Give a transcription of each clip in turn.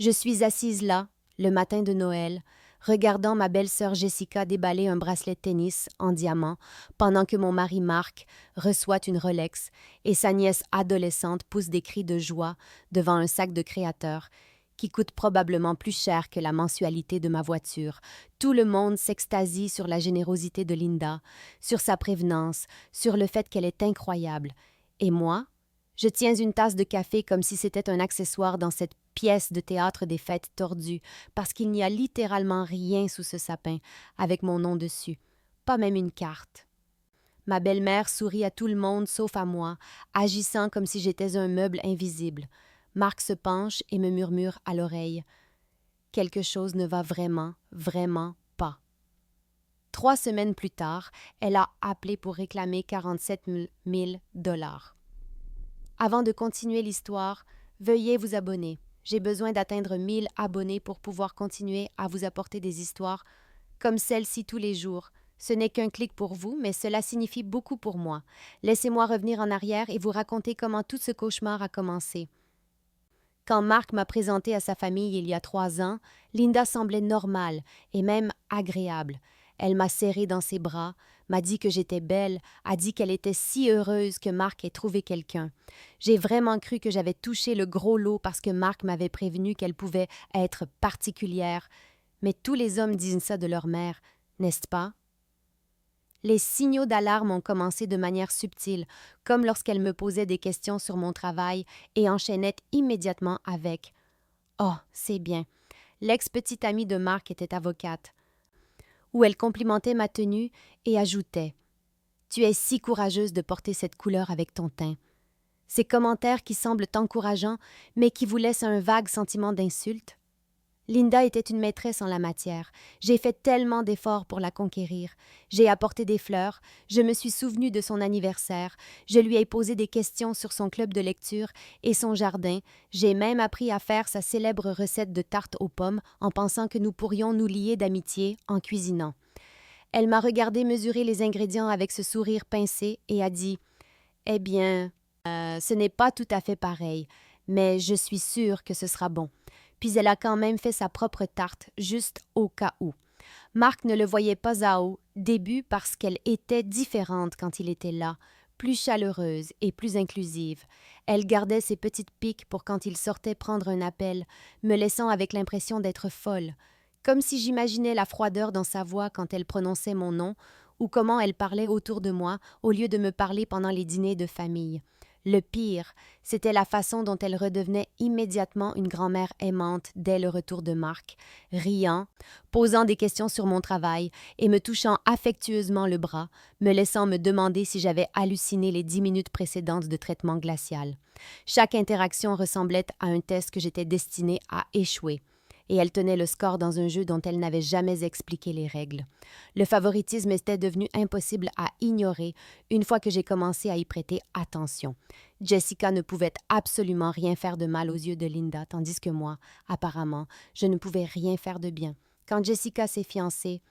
Je suis assise là, le matin de Noël, regardant ma belle-sœur Jessica déballer un bracelet de tennis en diamant pendant que mon mari Marc reçoit une Rolex et sa nièce adolescente pousse des cris de joie devant un sac de créateur qui coûte probablement plus cher que la mensualité de ma voiture. Tout le monde s'extasie sur la générosité de Linda, sur sa prévenance, sur le fait qu'elle est incroyable. Et moi, je tiens une tasse de café comme si c'était un accessoire dans cette pièce de théâtre des fêtes tordues, parce qu'il n'y a littéralement rien sous ce sapin, avec mon nom dessus, pas même une carte. Ma belle-mère sourit à tout le monde sauf à moi, agissant comme si j'étais un meuble invisible. Marc se penche et me murmure à l'oreille. Quelque chose ne va vraiment, vraiment pas. 3 semaines plus tard, elle a appelé pour réclamer 47 000 $. Avant de continuer l'histoire, veuillez vous abonner. J'ai besoin d'atteindre 1000 abonnés pour pouvoir continuer à vous apporter des histoires comme celle-ci tous les jours. Ce n'est qu'un clic pour vous, mais cela signifie beaucoup pour moi. Laissez-moi revenir en arrière et vous raconter comment tout ce cauchemar a commencé. Quand Marc m'a présenté à sa famille il y a 3 ans, Linda semblait normale et même agréable. Elle m'a serrée dans ses bras, m'a dit que j'étais belle, a dit qu'elle était si heureuse que Marc ait trouvé quelqu'un. J'ai vraiment cru que j'avais touché le gros lot parce que Marc m'avait prévenu qu'elle pouvait être particulière. Mais tous les hommes disent ça de leur mère, n'est-ce pas? Les signaux d'alarme ont commencé de manière subtile, comme lorsqu'elle me posait des questions sur mon travail et enchaînait immédiatement avec « Oh, c'est bien. L'ex-petite amie de Marc était avocate. » Où elle complimentait ma tenue et ajoutait « Tu es si courageuse de porter cette couleur avec ton teint. » Ces commentaires qui semblent encourageants, mais qui vous laissent un vague sentiment d'insulte. Linda était une maîtresse en la matière. J'ai fait tellement d'efforts pour la conquérir. J'ai apporté des fleurs, je me suis souvenue de son anniversaire, je lui ai posé des questions sur son club de lecture et son jardin, j'ai même appris à faire sa célèbre recette de tarte aux pommes en pensant que nous pourrions nous lier d'amitié en cuisinant. Elle m'a regardé mesurer les ingrédients avec ce sourire pincé et a dit « Eh bien, ce n'est pas tout à fait pareil, mais je suis sûre que ce sera bon. » Puis elle a quand même fait sa propre tarte, juste au cas où. Marc ne le voyait pas au début parce qu'elle était différente quand il était là, plus chaleureuse et plus inclusive. Elle gardait ses petites piques pour quand il sortait prendre un appel, me laissant avec l'impression d'être folle, comme si j'imaginais la froideur dans sa voix quand elle prononçait mon nom, ou comment elle parlait autour de moi au lieu de me parler pendant les dîners de famille. Le pire, c'était la façon dont elle redevenait immédiatement une grand-mère aimante dès le retour de Marc, riant, posant des questions sur mon travail et me touchant affectueusement le bras, me laissant me demander si j'avais halluciné les 10 minutes précédentes de traitement glacial. Chaque interaction ressemblait à un test que j'étais destinée à échouer. Et elle tenait le score dans un jeu dont elle n'avait jamais expliqué les règles. Le favoritisme était devenu impossible à ignorer une fois que j'ai commencé à y prêter attention. Jessica ne pouvait absolument rien faire de mal aux yeux de Linda, tandis que moi, apparemment, je ne pouvais rien faire de bien. Quand Jessica s'est fiancée,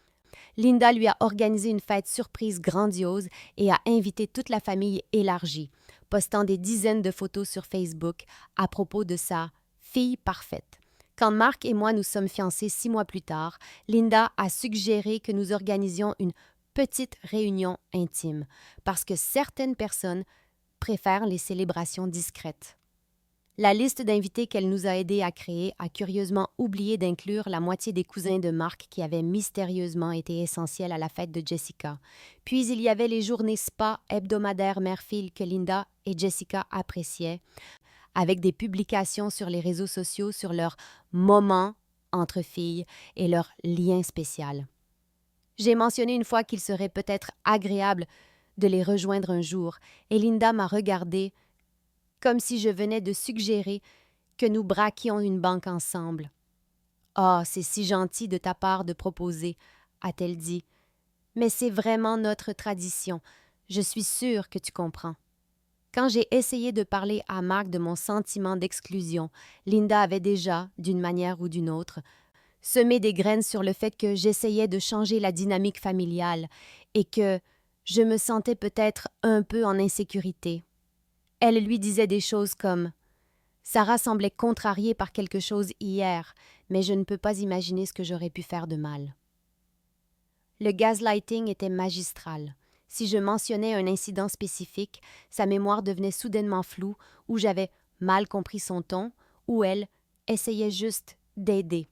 Linda lui a organisé une fête surprise grandiose et a invité toute la famille élargie, postant des dizaines de photos sur Facebook à propos de sa fille parfaite. Quand Marc et moi nous sommes fiancés 6 mois plus tard, Linda a suggéré que nous organisions une petite réunion intime, parce que certaines personnes préfèrent les célébrations discrètes. La liste d'invités qu'elle nous a aidés à créer a curieusement oublié d'inclure la moitié des cousins de Marc qui avaient mystérieusement été essentiels à la fête de Jessica. Puis il y avait les journées spa hebdomadaires mère-fille que Linda et Jessica appréciaient, avec des publications sur les réseaux sociaux sur leur moment entre filles et leur lien spécial. J'ai mentionné une fois qu'il serait peut-être agréable de les rejoindre un jour, et Linda m'a regardée comme si je venais de suggérer que nous braquions une banque ensemble. « Ah, c'est si gentil de ta part de proposer, » a-t-elle dit. « Mais c'est vraiment notre tradition. Je suis sûre que tu comprends. » Quand j'ai essayé de parler à Marc de mon sentiment d'exclusion, Linda avait déjà, d'une manière ou d'une autre, semé des graines sur le fait que j'essayais de changer la dynamique familiale et que je me sentais peut-être un peu en insécurité. Elle lui disait des choses comme Sarah semblait contrariée par quelque chose hier, mais je ne peux pas imaginer ce que j'aurais pu faire de mal. Le gaslighting était magistral. Si je mentionnais un incident spécifique, sa mémoire devenait soudainement floue, ou j'avais mal compris son ton, ou elle essayait juste d'aider.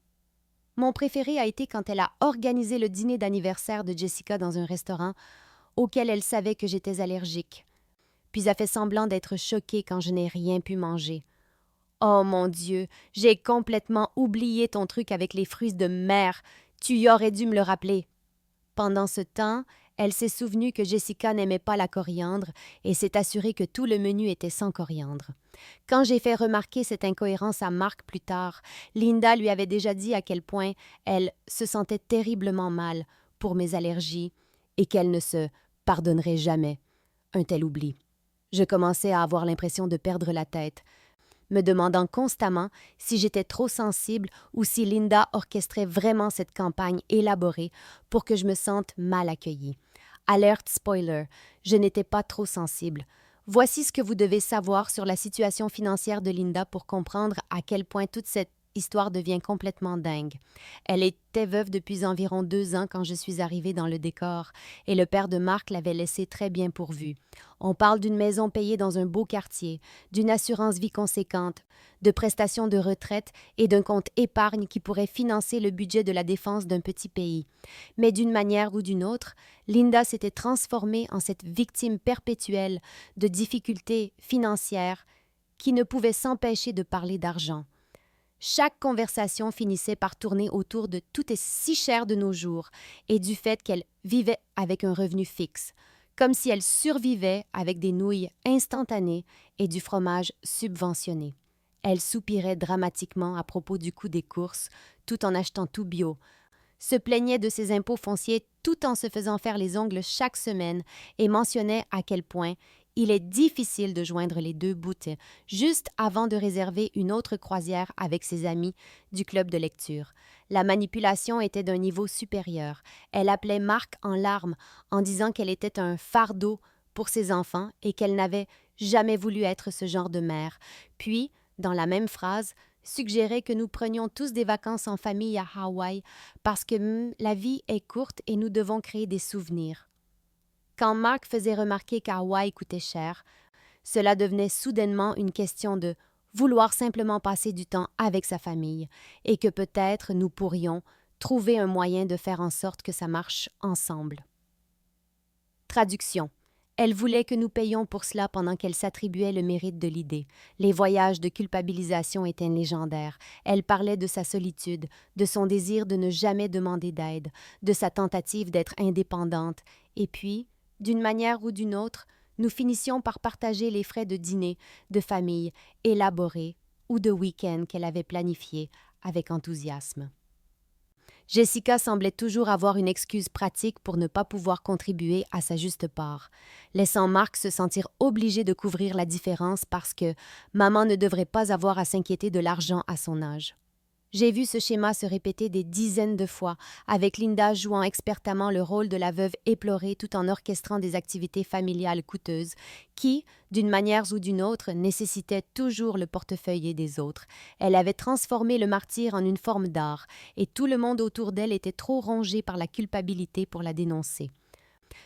Mon préféré a été quand elle a organisé le dîner d'anniversaire de Jessica dans un restaurant auquel elle savait que j'étais allergique, puis a fait semblant d'être choquée quand je n'ai rien pu manger. Oh mon Dieu, j'ai complètement oublié ton truc avec les fruits de mer. Tu y aurais dû me le rappeler. Pendant ce temps, elle s'est souvenue que Jessica n'aimait pas la coriandre et s'est assurée que tout le menu était sans coriandre. Quand j'ai fait remarquer cette incohérence à Marc plus tard, Linda lui avait déjà dit à quel point elle se sentait terriblement mal pour mes allergies et qu'elle ne se pardonnerait jamais un tel oubli. Je commençais à avoir l'impression de perdre la tête, me demandant constamment si j'étais trop sensible ou si Linda orchestrait vraiment cette campagne élaborée pour que je me sente mal accueillie. Alerte spoiler, je n'étais pas trop sensible. Voici ce que vous devez savoir sur la situation financière de Linda pour comprendre à quel point toute cette histoire devient complètement dingue. Elle était veuve depuis environ 2 ans quand je suis arrivée dans le décor, et le père de Marc l'avait laissée très bien pourvue. On parle d'une maison payée dans un beau quartier, d'une assurance vie conséquente, de prestations de retraite et d'un compte épargne qui pourrait financer le budget de la défense d'un petit pays. Mais d'une manière ou d'une autre, Linda s'était transformée en cette victime perpétuelle de difficultés financières qui ne pouvait s'empêcher de parler d'argent. Chaque conversation finissait par tourner autour de tout est si cher de nos jours et du fait qu'elle vivait avec un revenu fixe, comme si elle survivait avec des nouilles instantanées et du fromage subventionné. Elle soupirait dramatiquement à propos du coût des courses, tout en achetant tout bio, se plaignait de ses impôts fonciers tout en se faisant faire les ongles chaque semaine et mentionnait à quel point il est difficile de joindre les deux bouts juste avant de réserver une autre croisière avec ses amis du club de lecture. La manipulation était d'un niveau supérieur. Elle appelait Marc en larmes en disant qu'elle était un fardeau pour ses enfants et qu'elle n'avait jamais voulu être ce genre de mère. Puis, dans la même phrase, suggérait que nous prenions tous des vacances en famille à Hawaï parce que la vie est courte et nous devons créer des souvenirs. Quand Mark faisait remarquer qu'Hawaï coûtait cher, cela devenait soudainement une question de vouloir simplement passer du temps avec sa famille et que peut-être nous pourrions trouver un moyen de faire en sorte que ça marche ensemble. Traduction. Elle voulait que nous payions pour cela pendant qu'elle s'attribuait le mérite de l'idée. Les voyages de culpabilisation étaient légendaires. Elle parlait de sa solitude, de son désir de ne jamais demander d'aide, de sa tentative d'être indépendante. Et puis, d'une manière ou d'une autre, nous finissions par partager les frais de dîner, de famille, élaborés, ou de week-end qu'elle avait planifiés avec enthousiasme. Jessica semblait toujours avoir une excuse pratique pour ne pas pouvoir contribuer à sa juste part, laissant Marc se sentir obligé de couvrir la différence parce que maman ne devrait pas avoir à s'inquiéter de l'argent à son âge. J'ai vu ce schéma se répéter des dizaines de fois, avec Linda jouant expertamment le rôle de la veuve éplorée tout en orchestrant des activités familiales coûteuses qui, d'une manière ou d'une autre, nécessitaient toujours le portefeuille des autres. Elle avait transformé le martyr en une forme d'art, et tout le monde autour d'elle était trop rongé par la culpabilité pour la dénoncer.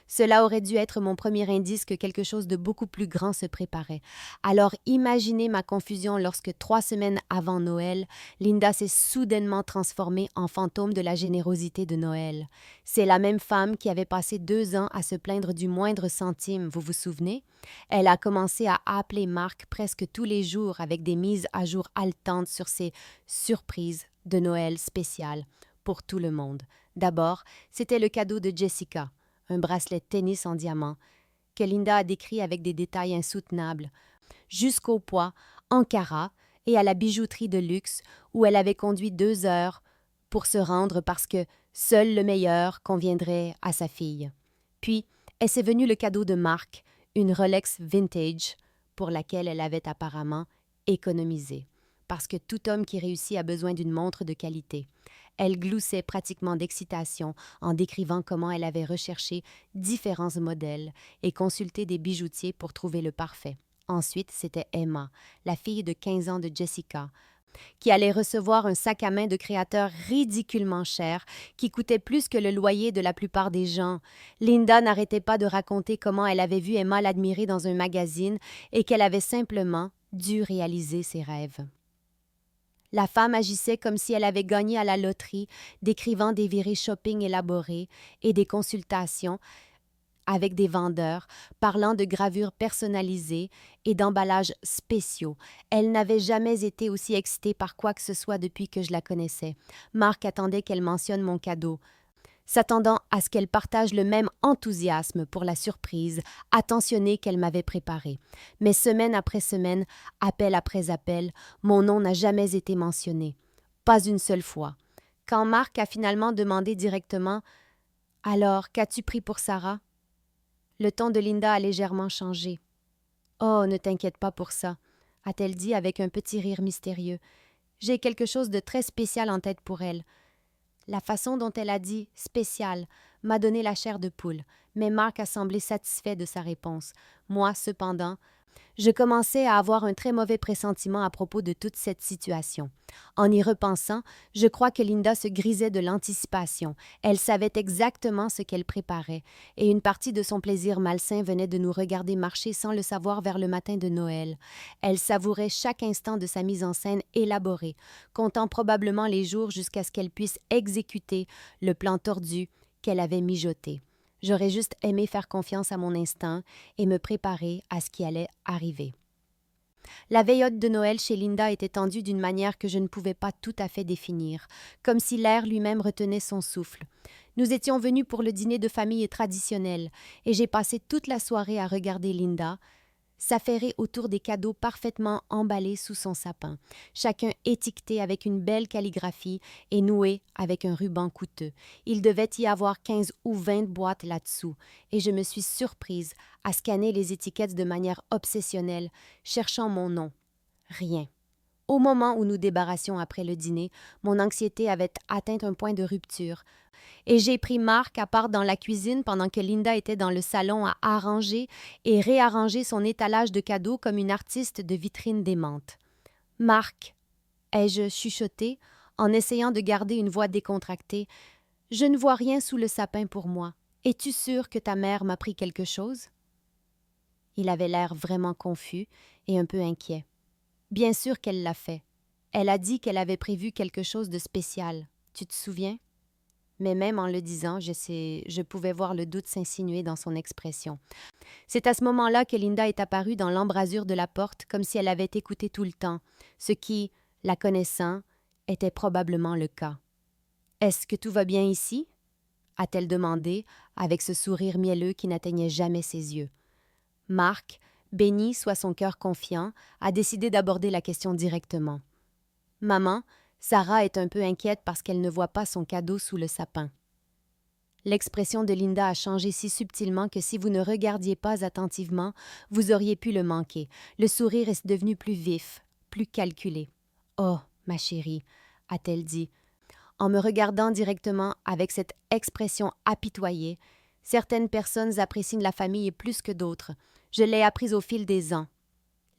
Cela aurait dû être mon premier indice que quelque chose de beaucoup plus grand se préparait. Alors imaginez ma confusion lorsque 3 semaines avant Noël, Linda s'est soudainement transformée en fantôme de la générosité de Noël. C'est la même femme qui avait passé 2 ans à se plaindre du moindre centime, vous vous souvenez? Elle a commencé à appeler Marc presque tous les jours avec des mises à jour haletantes sur ses surprises de Noël spéciales pour tout le monde. D'abord, c'était le cadeau de Jessica, un bracelet de tennis en diamant, que Linda a décrit avec des détails insoutenables, jusqu'au poids en carats et à la bijouterie de luxe où elle avait conduit 2 heures pour se rendre parce que seul le meilleur conviendrait à sa fille. Puis, est venu le cadeau de Marc, une Rolex vintage pour laquelle elle avait apparemment économisé, parce que tout homme qui réussit a besoin d'une montre de qualité. Elle gloussait pratiquement d'excitation en décrivant comment elle avait recherché différents modèles et consulté des bijoutiers pour trouver le parfait. Ensuite, c'était Emma, la fille de 15 ans de Jessica, qui allait recevoir un sac à main de créateur ridiculement cher, qui coûtait plus que le loyer de la plupart des gens. Linda n'arrêtait pas de raconter comment elle avait vu Emma l'admirer dans un magazine et qu'elle avait simplement dû réaliser ses rêves. La femme agissait comme si elle avait gagné à la loterie, décrivant des virées shopping élaborées et des consultations avec des vendeurs, parlant de gravures personnalisées et d'emballages spéciaux. Elle n'avait jamais été aussi excitée par quoi que ce soit depuis que je la connaissais. Marc attendait qu'elle mentionne mon cadeau, s'attendant à ce qu'elle partage le même enthousiasme pour la surprise attentionnée qu'elle m'avait préparée. Mais semaine après semaine, appel après appel, mon nom n'a jamais été mentionné. Pas une seule fois. Quand Marc a finalement demandé directement « Alors, qu'as-tu pris pour Sarah ?» Le ton de Linda a légèrement changé. « Oh, ne t'inquiète pas pour ça », a-t-elle dit avec un petit rire mystérieux. « J'ai quelque chose de très spécial en tête pour elle. » La façon dont elle a dit « spécial » m'a donné la chair de poule, mais Marc a semblé satisfait de sa réponse. Moi, cependant, je commençais à avoir un très mauvais pressentiment à propos de toute cette situation. En y repensant, je crois que Linda se grisait de l'anticipation. Elle savait exactement ce qu'elle préparait, et une partie de son plaisir malsain venait de nous regarder marcher sans le savoir vers le matin de Noël. Elle savourait chaque instant de sa mise en scène élaborée, comptant probablement les jours jusqu'à ce qu'elle puisse exécuter le plan tordu qu'elle avait mijoté. J'aurais juste aimé faire confiance à mon instinct et me préparer à ce qui allait arriver. La veillotte de Noël chez Linda était tendue d'une manière que je ne pouvais pas tout à fait définir, comme si l'air lui-même retenait son souffle. Nous étions venus pour le dîner de famille traditionnel, et j'ai passé toute la soirée à regarder Linda s'affairer autour des cadeaux parfaitement emballés sous son sapin, chacun étiqueté avec une belle calligraphie et noué avec un ruban coûteux. Il devait y avoir 15 ou 20 boîtes là-dessous, et je me suis surprise à scanner les étiquettes de manière obsessionnelle, cherchant mon nom. Rien. Au moment où nous débarrassions après le dîner, mon anxiété avait atteint un point de rupture, et j'ai pris Marc à part dans la cuisine pendant que Linda était dans le salon à arranger et réarranger son étalage de cadeaux comme une artiste de vitrine démente. « Marc » ai-je chuchoté, en essayant de garder une voix décontractée, « je ne vois rien sous le sapin pour moi. Es-tu sûr que ta mère m'a pris quelque chose? » Il avait l'air vraiment confus et un peu inquiet. Bien sûr qu'elle l'a fait. Elle a dit qu'elle avait prévu quelque chose de spécial. Tu te souviens? Mais même en le disant, je pouvais voir le doute s'insinuer dans son expression. C'est à ce moment-là que Linda est apparue dans l'embrasure de la porte, comme si elle avait écouté tout le temps, ce qui, la connaissant, était probablement le cas. « Est-ce que tout va bien ici? » a-t-elle demandé, avec ce sourire mielleux qui n'atteignait jamais ses yeux. Marc, béni soit son cœur confiant, a décidé d'aborder la question directement. « Maman, Sarah est un peu inquiète parce qu'elle ne voit pas son cadeau sous le sapin. » L'expression de Linda a changé si subtilement que si vous ne regardiez pas attentivement, vous auriez pu le manquer. Le sourire est devenu plus vif, plus calculé. « Oh, ma chérie, » a-t-elle dit, en me regardant directement avec cette expression apitoyée. Certaines personnes apprécient la famille plus que d'autres. Je l'ai appris au fil des ans.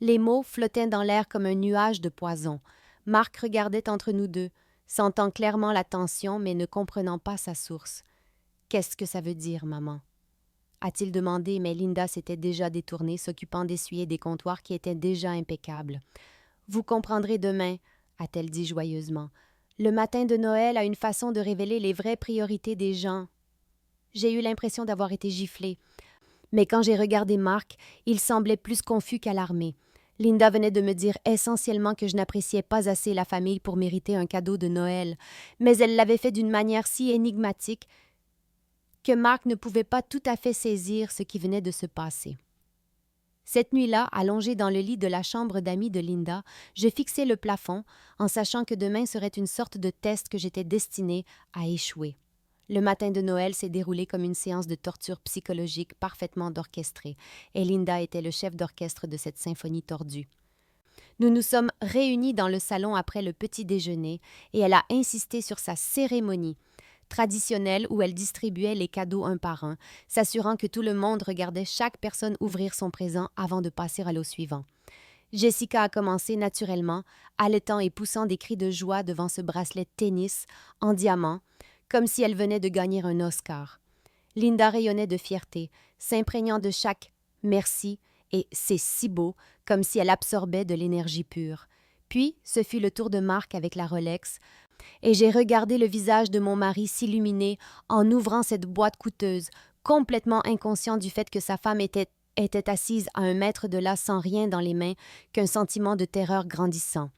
Les mots flottaient dans l'air comme un nuage de poison. Marc regardait entre nous deux, sentant clairement la tension, mais ne comprenant pas sa source. « Qu'est-ce que ça veut dire, maman? » a-t-il demandé, mais Linda s'était déjà détournée, s'occupant d'essuyer des comptoirs qui étaient déjà impeccables. « Vous comprendrez demain, » a-t-elle dit joyeusement. « Le matin de Noël a une façon de révéler les vraies priorités des gens. » J'ai eu l'impression d'avoir été giflée. Mais quand j'ai regardé Marc, il semblait plus confus qu'alarmé. Linda venait de me dire essentiellement que je n'appréciais pas assez la famille pour mériter un cadeau de Noël, mais elle l'avait fait d'une manière si énigmatique que Marc ne pouvait pas tout à fait saisir ce qui venait de se passer. Cette nuit-là, allongée dans le lit de la chambre d'amis de Linda, je fixai le plafond en sachant que demain serait une sorte de test que j'étais destinée à échouer. Le matin de Noël s'est déroulé comme une séance de torture psychologique parfaitement orchestrée, et Linda était le chef d'orchestre de cette symphonie tordue. Nous nous sommes réunis dans le salon après le petit déjeuner, et elle a insisté sur sa cérémonie. traditionnelle où elle distribuait les cadeaux un par un, s'assurant que tout le monde regardait chaque personne ouvrir son présent avant de passer à l'eau suivant. Jessica a commencé naturellement, haletant et poussant des cris de joie devant ce bracelet tennis en diamant, comme si elle venait de gagner un Oscar. Linda rayonnait de fierté, s'imprégnant de chaque merci et c'est si beau, comme si elle absorbait de l'énergie pure. Puis, ce fut le tour de Marc avec la Rolex, et j'ai regardé le visage de mon mari s'illuminer en ouvrant cette boîte coûteuse, complètement inconscient du fait que sa femme était assise à 1 mètre de là sans rien dans les mains qu'un sentiment de terreur grandissant.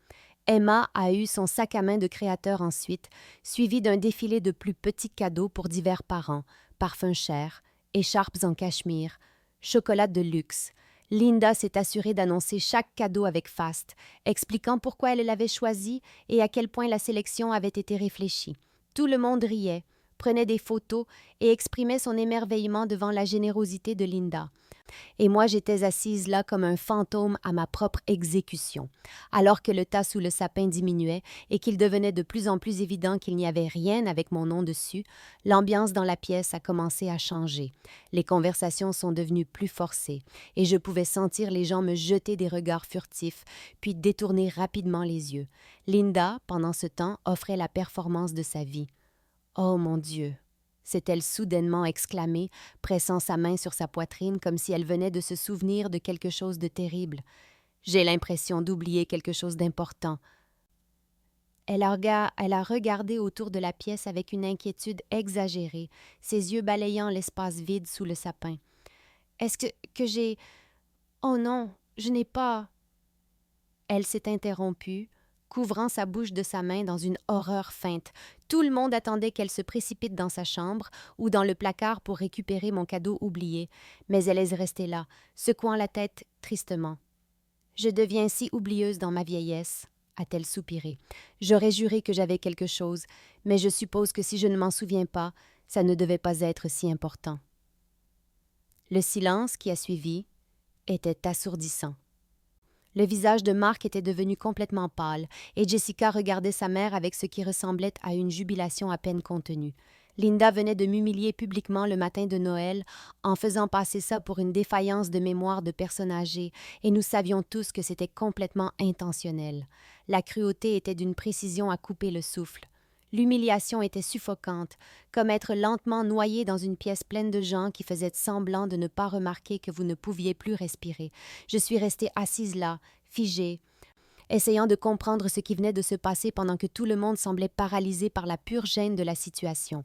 Emma a eu son sac à main de créateur ensuite, suivi d'un défilé de plus petits cadeaux pour divers parents, parfums chers, écharpes en cachemire, chocolat de luxe. Linda s'est assurée d'annoncer chaque cadeau avec faste, expliquant pourquoi elle l'avait choisi et à quel point la sélection avait été réfléchie. Tout le monde riait, prenait des photos et exprimait son émerveillement devant la générosité de Linda. Et moi j'étais assise là comme un fantôme à ma propre exécution, alors que le tas sous le sapin diminuait et qu'il devenait de plus en plus évident qu'il n'y avait rien avec mon nom dessus, l'ambiance dans la pièce a commencé à changer. Les conversations sont devenues plus forcées, et je pouvais sentir les gens me jeter des regards furtifs, puis détourner rapidement les yeux. Linda, pendant ce temps, offrait la performance de sa vie. « Oh mon Dieu !» s'est-elle soudainement exclamée, pressant sa main sur sa poitrine comme si elle venait de se souvenir de quelque chose de terrible. J'ai l'impression d'oublier quelque chose d'important. Elle a regardé autour de la pièce avec une inquiétude exagérée, ses yeux balayant l'espace vide sous le sapin. « Est-ce que j'ai... Oh non, je n'ai pas... » Elle s'est interrompue, couvrant sa bouche de sa main dans une horreur feinte. Tout le monde attendait qu'elle se précipite dans sa chambre ou dans le placard pour récupérer mon cadeau oublié, mais elle est restée là, secouant la tête tristement. « Je deviens si oublieuse dans ma vieillesse, » a-t-elle soupiré. « J'aurais juré que j'avais quelque chose, mais je suppose que si je ne m'en souviens pas, ça ne devait pas être si important. » Le silence qui a suivi était assourdissant. Le visage de Marc était devenu complètement pâle, et Jessica regardait sa mère avec ce qui ressemblait à une jubilation à peine contenue. Linda venait de m'humilier publiquement le matin de Noël en faisant passer ça pour une défaillance de mémoire de personne âgée, et nous savions tous que c'était complètement intentionnel. La cruauté était d'une précision à couper le souffle. L'humiliation était suffocante, comme être lentement noyé dans une pièce pleine de gens qui faisaient semblant de ne pas remarquer que vous ne pouviez plus respirer. Je suis restée assise là, figée, essayant de comprendre ce qui venait de se passer pendant que tout le monde semblait paralysé par la pure gêne de la situation.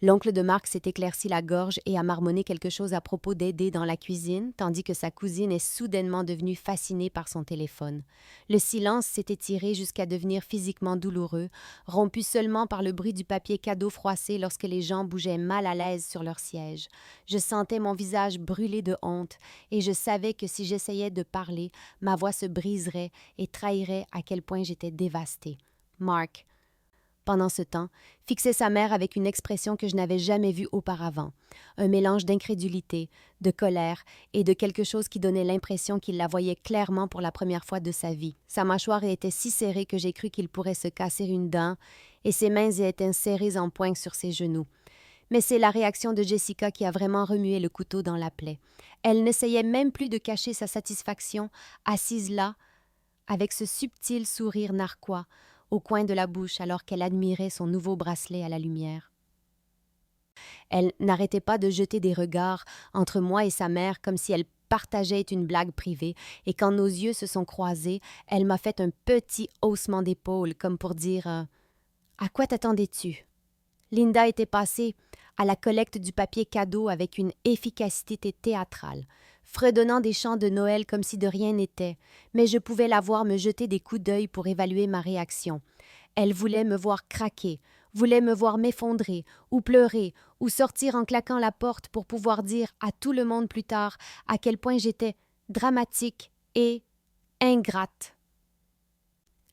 L'oncle de Marc s'est éclairci la gorge et a marmonné quelque chose à propos d'aider dans la cuisine, tandis que sa cousine est soudainement devenue fascinée par son téléphone. Le silence s'est étiré jusqu'à devenir physiquement douloureux, rompu seulement par le bruit du papier cadeau froissé lorsque les gens bougeaient mal à l'aise sur leur siège. Je sentais mon visage brûler de honte, et je savais que si j'essayais de parler, ma voix se briserait et trahirait à quel point j'étais dévastée. Mark, pendant ce temps, fixait sa mère avec une expression que je n'avais jamais vue auparavant, un mélange d'incrédulité, de colère et de quelque chose qui donnait l'impression qu'il la voyait clairement pour la première fois de sa vie. Sa mâchoire était si serrée que j'ai cru qu'il pourrait se casser une dent, et ses mains étaient serrées en poing sur ses genoux. Mais c'est la réaction de Jessica qui a vraiment remué le couteau dans la plaie. Elle n'essayait même plus de cacher sa satisfaction, assise là, avec ce subtil sourire narquois au coin de la bouche alors qu'elle admirait son nouveau bracelet à la lumière. Elle n'arrêtait pas de jeter des regards entre moi et sa mère comme si elle partageait une blague privée, et quand nos yeux se sont croisés, elle m'a fait un petit haussement d'épaule comme pour dire « À quoi t'attendais-tu » Linda était passée à la collecte du papier cadeau avec une efficacité théâtrale, fredonnant des chants de Noël comme si de rien n'était, mais je pouvais la voir me jeter des coups d'œil pour évaluer ma réaction. Elle voulait me voir craquer, voulait me voir m'effondrer, ou pleurer, ou sortir en claquant la porte pour pouvoir dire à tout le monde plus tard à quel point j'étais dramatique et ingrate.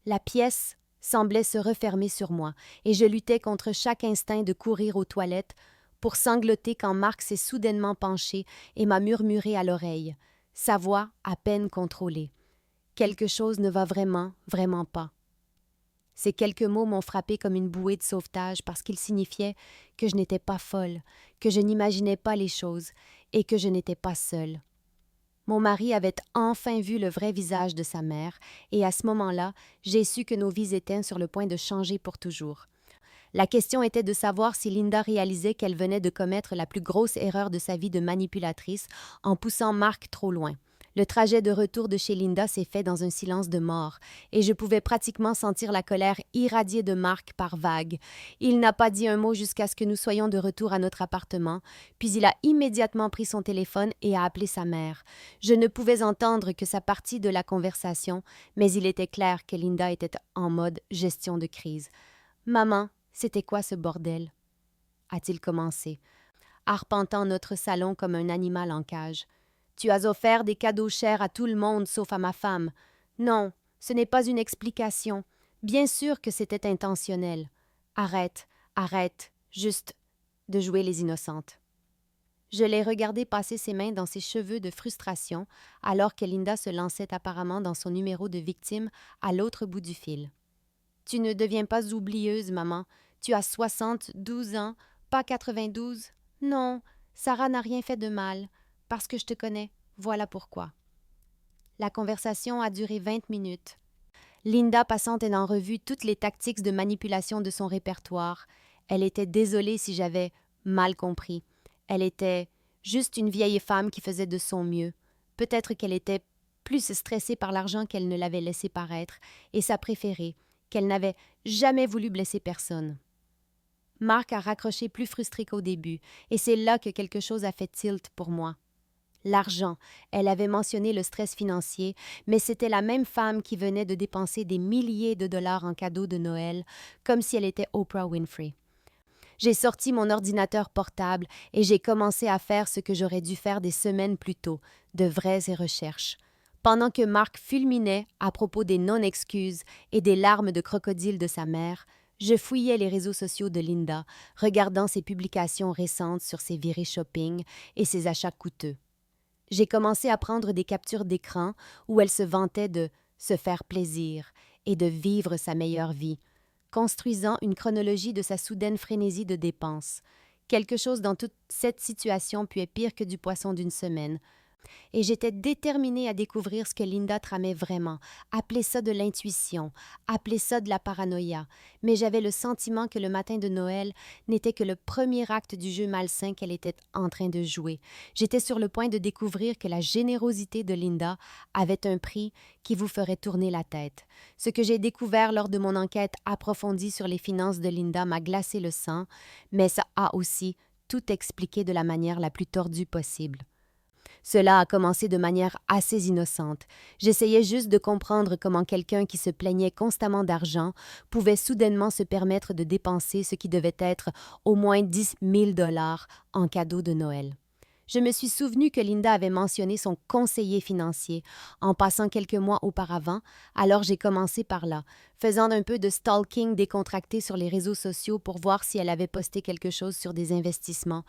La pièce semblait se refermer sur moi, et je luttais contre chaque instinct de courir aux toilettes pour sangloter quand Marc s'est soudainement penché et m'a murmuré à l'oreille, sa voix à peine contrôlée. « Quelque chose ne va vraiment, vraiment pas. » Ces quelques mots m'ont frappé comme une bouée de sauvetage parce qu'ils signifiaient que je n'étais pas folle, que je n'imaginais pas les choses et que je n'étais pas seule. Mon mari avait enfin vu le vrai visage de sa mère et à ce moment-là, j'ai su que nos vies étaient sur le point de changer pour toujours. La question était de savoir si Linda réalisait qu'elle venait de commettre la plus grosse erreur de sa vie de manipulatrice en poussant Mark trop loin. Le trajet de retour de chez Linda s'est fait dans un silence de mort, et je pouvais pratiquement sentir la colère irradiée de Mark par vagues. Il n'a pas dit un mot jusqu'à ce que nous soyons de retour à notre appartement, puis il a immédiatement pris son téléphone et a appelé sa mère. Je ne pouvais entendre que sa partie de la conversation, mais il était clair que Linda était en mode gestion de crise. « Maman, c'était quoi ce bordel? » a-t-il commencé, arpentant notre salon comme un animal en cage. Tu as offert des cadeaux chers à tout le monde sauf à ma femme. Non, ce n'est pas une explication. Bien sûr que c'était intentionnel. Arrête, arrête, juste de jouer les innocentes. Je l'ai regardé passer ses mains dans ses cheveux de frustration alors que Linda se lançait apparemment dans son numéro de victime à l'autre bout du fil. Tu ne deviens pas oublieuse, maman. Tu as 72 ans, pas 92. Non, Sarah n'a rien fait de mal. Parce que je te connais, voilà pourquoi. La conversation a duré 20 minutes. Linda passant en revue toutes les tactiques de manipulation de son répertoire. Elle était désolée si j'avais mal compris. Elle était juste une vieille femme qui faisait de son mieux. Peut-être qu'elle était plus stressée par l'argent qu'elle ne l'avait laissé paraître, et sa préférée, qu'elle n'avait jamais voulu blesser personne. Mark a raccroché plus frustré qu'au début, et c'est là que quelque chose a fait tilt pour moi. L'argent. Elle avait mentionné le stress financier, mais c'était la même femme qui venait de dépenser des milliers de dollars en cadeaux de Noël, comme si elle était Oprah Winfrey. J'ai sorti mon ordinateur portable et j'ai commencé à faire ce que j'aurais dû faire des semaines plus tôt, de vraies recherches. Pendant que Mark fulminait à propos des non-excuses et des larmes de crocodile de sa mère, je fouillais les réseaux sociaux de Linda, regardant ses publications récentes sur ses virées shopping et ses achats coûteux. J'ai commencé à prendre des captures d'écran où elle se vantait de se faire plaisir et de vivre sa meilleure vie, construisant une chronologie de sa soudaine frénésie de dépenses. Quelque chose dans toute cette situation puait pire que du poisson d'une semaine. Et j'étais déterminée à découvrir ce que Linda tramait vraiment. Appelez ça de l'intuition, appelez ça de la paranoïa. Mais j'avais le sentiment que le matin de Noël n'était que le premier acte du jeu malsain qu'elle était en train de jouer. J'étais sur le point de découvrir que la générosité de Linda avait un prix qui vous ferait tourner la tête. Ce que j'ai découvert lors de mon enquête approfondie sur les finances de Linda m'a glacé le sang, mais ça a aussi tout expliqué de la manière la plus tordue possible. Cela a commencé de manière assez innocente. J'essayais juste de comprendre comment quelqu'un qui se plaignait constamment d'argent pouvait soudainement se permettre de dépenser ce qui devait être au moins 10 000 $ en cadeau de Noël. Je me suis souvenu que Linda avait mentionné son conseiller financier en passant quelques mois auparavant, alors j'ai commencé par là, faisant un peu de stalking décontracté sur les réseaux sociaux pour voir si elle avait posté quelque chose sur des investissements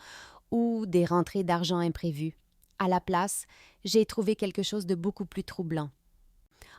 ou des rentrées d'argent imprévues. À la place, j'ai trouvé quelque chose de beaucoup plus troublant.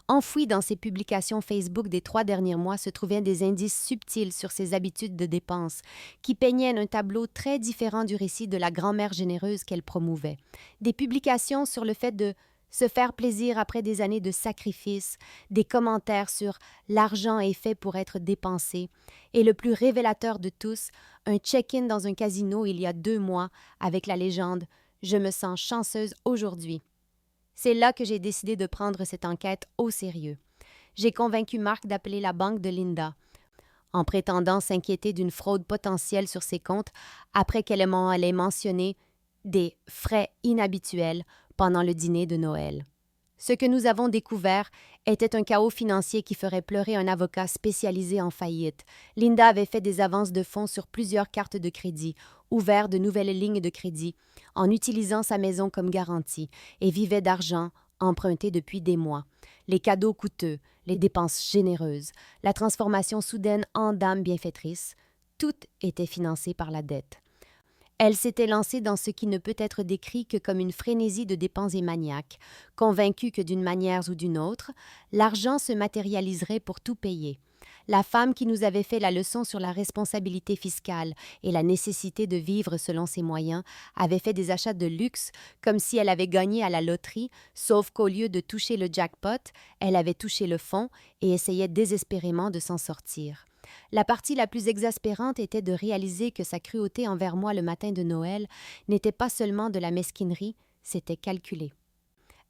Enfouis dans ses publications Facebook des 3 derniers mois se trouvaient des indices subtils sur ses habitudes de dépenses, qui peignaient un tableau très différent du récit de la grand-mère généreuse qu'elle promouvait. Des publications sur le fait de se faire plaisir après des années de sacrifices, des commentaires sur « l'argent est fait pour être dépensé » et le plus révélateur de tous, un check-in dans un casino il y a 2 mois avec la légende « Je me sens chanceuse aujourd'hui ». C'est là que j'ai décidé de prendre cette enquête au sérieux. J'ai convaincu Mark d'appeler la banque de Linda, en prétendant s'inquiéter d'une fraude potentielle sur ses comptes après qu'elle ait mentionné des frais inhabituels pendant le dîner de Noël. Ce que nous avons découvert était un chaos financier qui ferait pleurer un avocat spécialisé en faillite. Linda avait fait des avances de fonds sur plusieurs cartes de crédit, ouvert de nouvelles lignes de crédit, en utilisant sa maison comme garantie, et vivait d'argent emprunté depuis des mois. Les cadeaux coûteux, les dépenses généreuses, la transformation soudaine en dame bienfaitrice, tout était financé par la dette. Elle s'était lancée dans ce qui ne peut être décrit que comme une frénésie de dépenses et maniaques, convaincue que d'une manière ou d'une autre, l'argent se matérialiserait pour tout payer. La femme qui nous avait fait la leçon sur la responsabilité fiscale et la nécessité de vivre selon ses moyens avait fait des achats de luxe comme si elle avait gagné à la loterie, sauf qu'au lieu de toucher le jackpot, elle avait touché le fond et essayait désespérément de s'en sortir. La partie la plus exaspérante était de réaliser que sa cruauté envers moi le matin de Noël n'était pas seulement de la mesquinerie, c'était calculé.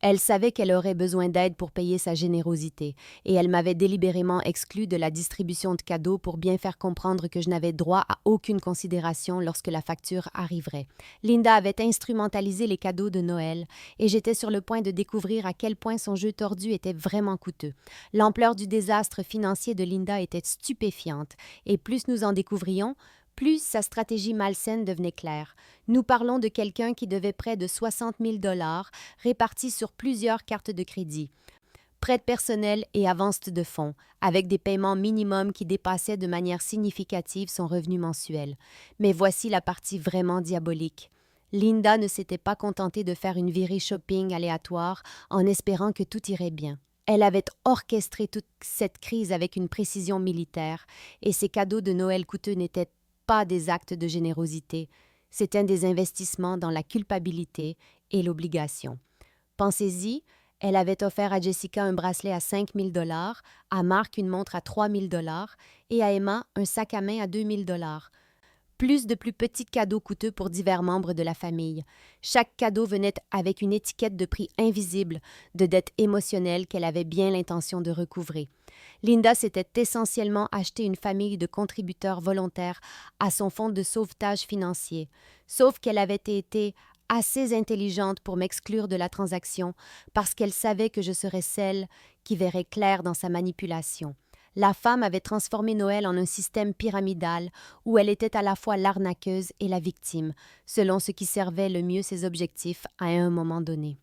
Elle savait qu'elle aurait besoin d'aide pour payer sa générosité, et elle m'avait délibérément exclu de la distribution de cadeaux pour bien faire comprendre que je n'avais droit à aucune considération lorsque la facture arriverait. Linda avait instrumentalisé les cadeaux de Noël, et j'étais sur le point de découvrir à quel point son jeu tordu était vraiment coûteux. L'ampleur du désastre financier de Linda était stupéfiante, et plus nous en découvrions, plus sa stratégie malsaine devenait claire. Nous parlons de quelqu'un qui devait près de 60 000 $ répartis sur plusieurs cartes de crédit, prêts personnels et avances de fonds, avec des paiements minimums qui dépassaient de manière significative son revenu mensuel. Mais voici la partie vraiment diabolique. Linda ne s'était pas contentée de faire une virée shopping aléatoire en espérant que tout irait bien. Elle avait orchestré toute cette crise avec une précision militaire, et ses cadeaux de Noël coûteux n'étaient pas des actes de générosité, c'était des investissements dans la culpabilité et l'obligation. Pensez-y, elle avait offert à Jessica un bracelet à 5 000 $, à Mark une montre à 3 000 $ et à Emma un sac à main à 2 000 $. Plus de plus petits cadeaux coûteux pour divers membres de la famille. Chaque cadeau venait avec une étiquette de prix invisible, de dette émotionnelle qu'elle avait bien l'intention de recouvrer. Linda s'était essentiellement acheté une famille de contributeurs volontaires à son fonds de sauvetage financier, sauf qu'elle avait été assez intelligente pour m'exclure de la transaction parce qu'elle savait que je serais celle qui verrait clair dans sa manipulation. La femme avait transformé Noël en un système pyramidal où elle était à la fois l'arnaqueuse et la victime, selon ce qui servait le mieux ses objectifs à un moment donné.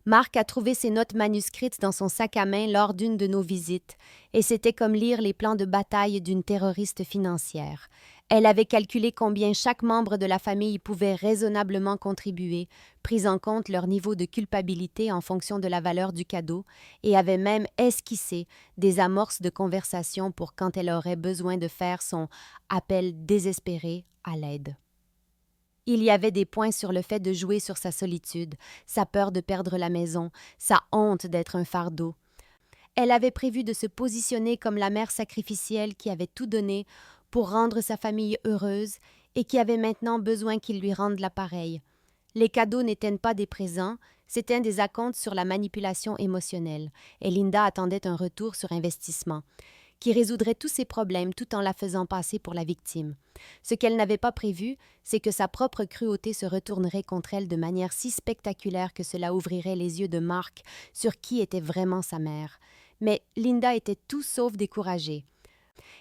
Mark a trouvé ses notes manuscrites dans son sac à main lors d'une de nos visites, et c'était comme lire les plans de bataille d'une terroriste financière. Elle avait calculé combien chaque membre de la famille pouvait raisonnablement contribuer, pris en compte leur niveau de culpabilité en fonction de la valeur du cadeau, et avait même esquissé des amorces de conversation pour quand elle aurait besoin de faire son appel désespéré à l'aide. Il y avait des points sur le fait de jouer sur sa solitude, sa peur de perdre la maison, sa honte d'être un fardeau. Elle avait prévu de se positionner comme la mère sacrificielle qui avait tout donné pour rendre sa famille heureuse et qui avait maintenant besoin qu'il lui rende l'appareil. Les cadeaux n'étaient pas des présents, c'étaient des acomptes sur la manipulation émotionnelle, et Linda attendait un retour sur investissement qui résoudrait tous ses problèmes tout en la faisant passer pour la victime. Ce qu'elle n'avait pas prévu, c'est que sa propre cruauté se retournerait contre elle de manière si spectaculaire que cela ouvrirait les yeux de Mark sur qui était vraiment sa mère. Mais Linda était tout sauf découragée.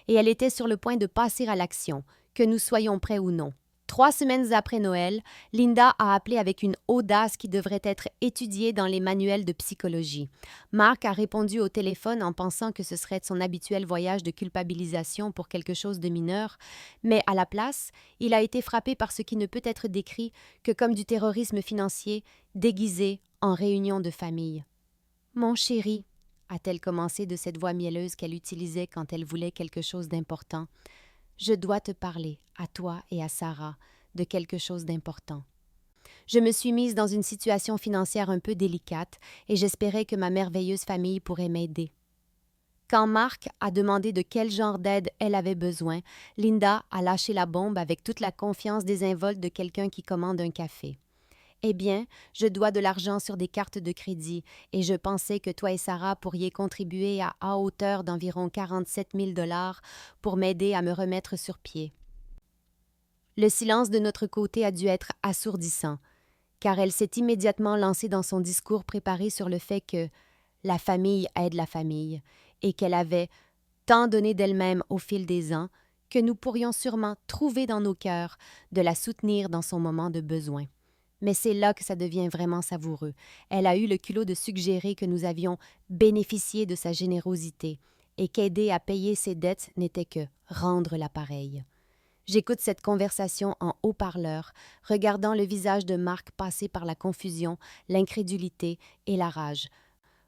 Et elle était sur le point de passer à l'action, que nous soyons prêts ou non. 3 semaines après Noël, Linda a appelé avec une audace qui devrait être étudiée dans les manuels de psychologie. Mark a répondu au téléphone en pensant que ce serait son habituel voyage de culpabilisation pour quelque chose de mineur, mais à la place, il a été frappé par ce qui ne peut être décrit que comme du terrorisme financier déguisé en réunion de famille. « Mon chéri », a-t-elle commencé de cette voix mielleuse qu'elle utilisait quand elle voulait quelque chose d'important, je dois te parler, à toi et à Sarah, de quelque chose d'important. Je me suis mise dans une situation financière un peu délicate et j'espérais que ma merveilleuse famille pourrait m'aider. Quand Mark a demandé de quel genre d'aide elle avait besoin, Linda a lâché la bombe avec toute la confiance désinvolte de quelqu'un qui commande un café. Eh bien, je dois de l'argent sur des cartes de crédit et je pensais que toi et Sarah pourriez contribuer à hauteur d'environ 47 000 $ pour m'aider à me remettre sur pied. Le silence de notre côté a dû être assourdissant, car elle s'est immédiatement lancée dans son discours préparé sur le fait que la famille aide la famille et qu'elle avait tant donné d'elle-même au fil des ans que nous pourrions sûrement trouver dans nos cœurs de la soutenir dans son moment de besoin. Mais c'est là que ça devient vraiment savoureux. Elle a eu le culot de suggérer que nous avions bénéficié de sa générosité et qu'aider à payer ses dettes n'était que rendre l'appareil. J'écoute cette conversation en haut-parleur, regardant le visage de Marc passer par la confusion, l'incrédulité et la rage.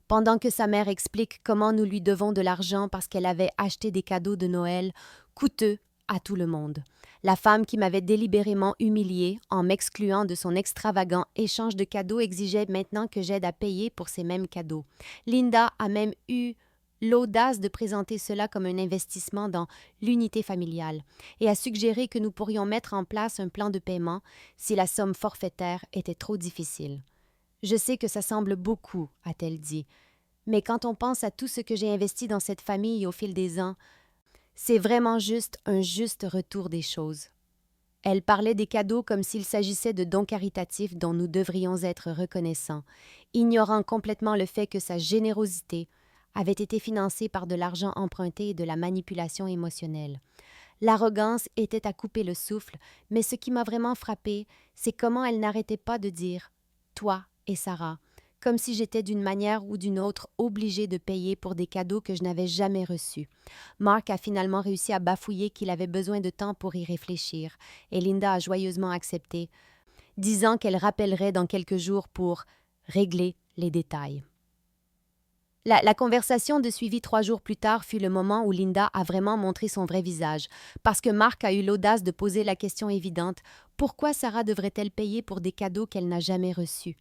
Pendant que sa mère explique comment nous lui devons de l'argent parce qu'elle avait acheté des cadeaux de Noël coûteux à tout le monde. La femme qui m'avait délibérément humiliée en m'excluant de son extravagant échange de cadeaux exigeait maintenant que j'aide à payer pour ces mêmes cadeaux. Linda a même eu l'audace de présenter cela comme un investissement dans l'unité familiale et a suggéré que nous pourrions mettre en place un plan de paiement si la somme forfaitaire était trop difficile. « Je sais que ça semble beaucoup, a-t-elle dit, mais quand on pense à tout ce que j'ai investi dans cette famille au fil des ans, c'est vraiment juste un juste retour des choses. » Elle parlait des cadeaux comme s'il s'agissait de dons caritatifs dont nous devrions être reconnaissants, ignorant complètement le fait que sa générosité avait été financée par de l'argent emprunté et de la manipulation émotionnelle. L'arrogance était à couper le souffle, mais ce qui m'a vraiment frappée, c'est comment elle n'arrêtait pas de dire « toi et Sarah », comme si j'étais d'une manière ou d'une autre obligée de payer pour des cadeaux que je n'avais jamais reçus. Mark a finalement réussi à bafouiller qu'il avait besoin de temps pour y réfléchir, et Linda a joyeusement accepté, disant qu'elle rappellerait dans quelques jours pour régler les détails. La conversation de suivi 3 jours plus tard fut le moment où Linda a vraiment montré son vrai visage, parce que Mark a eu l'audace de poser la question évidente « Pourquoi Sarah devrait-elle payer pour des cadeaux qu'elle n'a jamais reçus ?»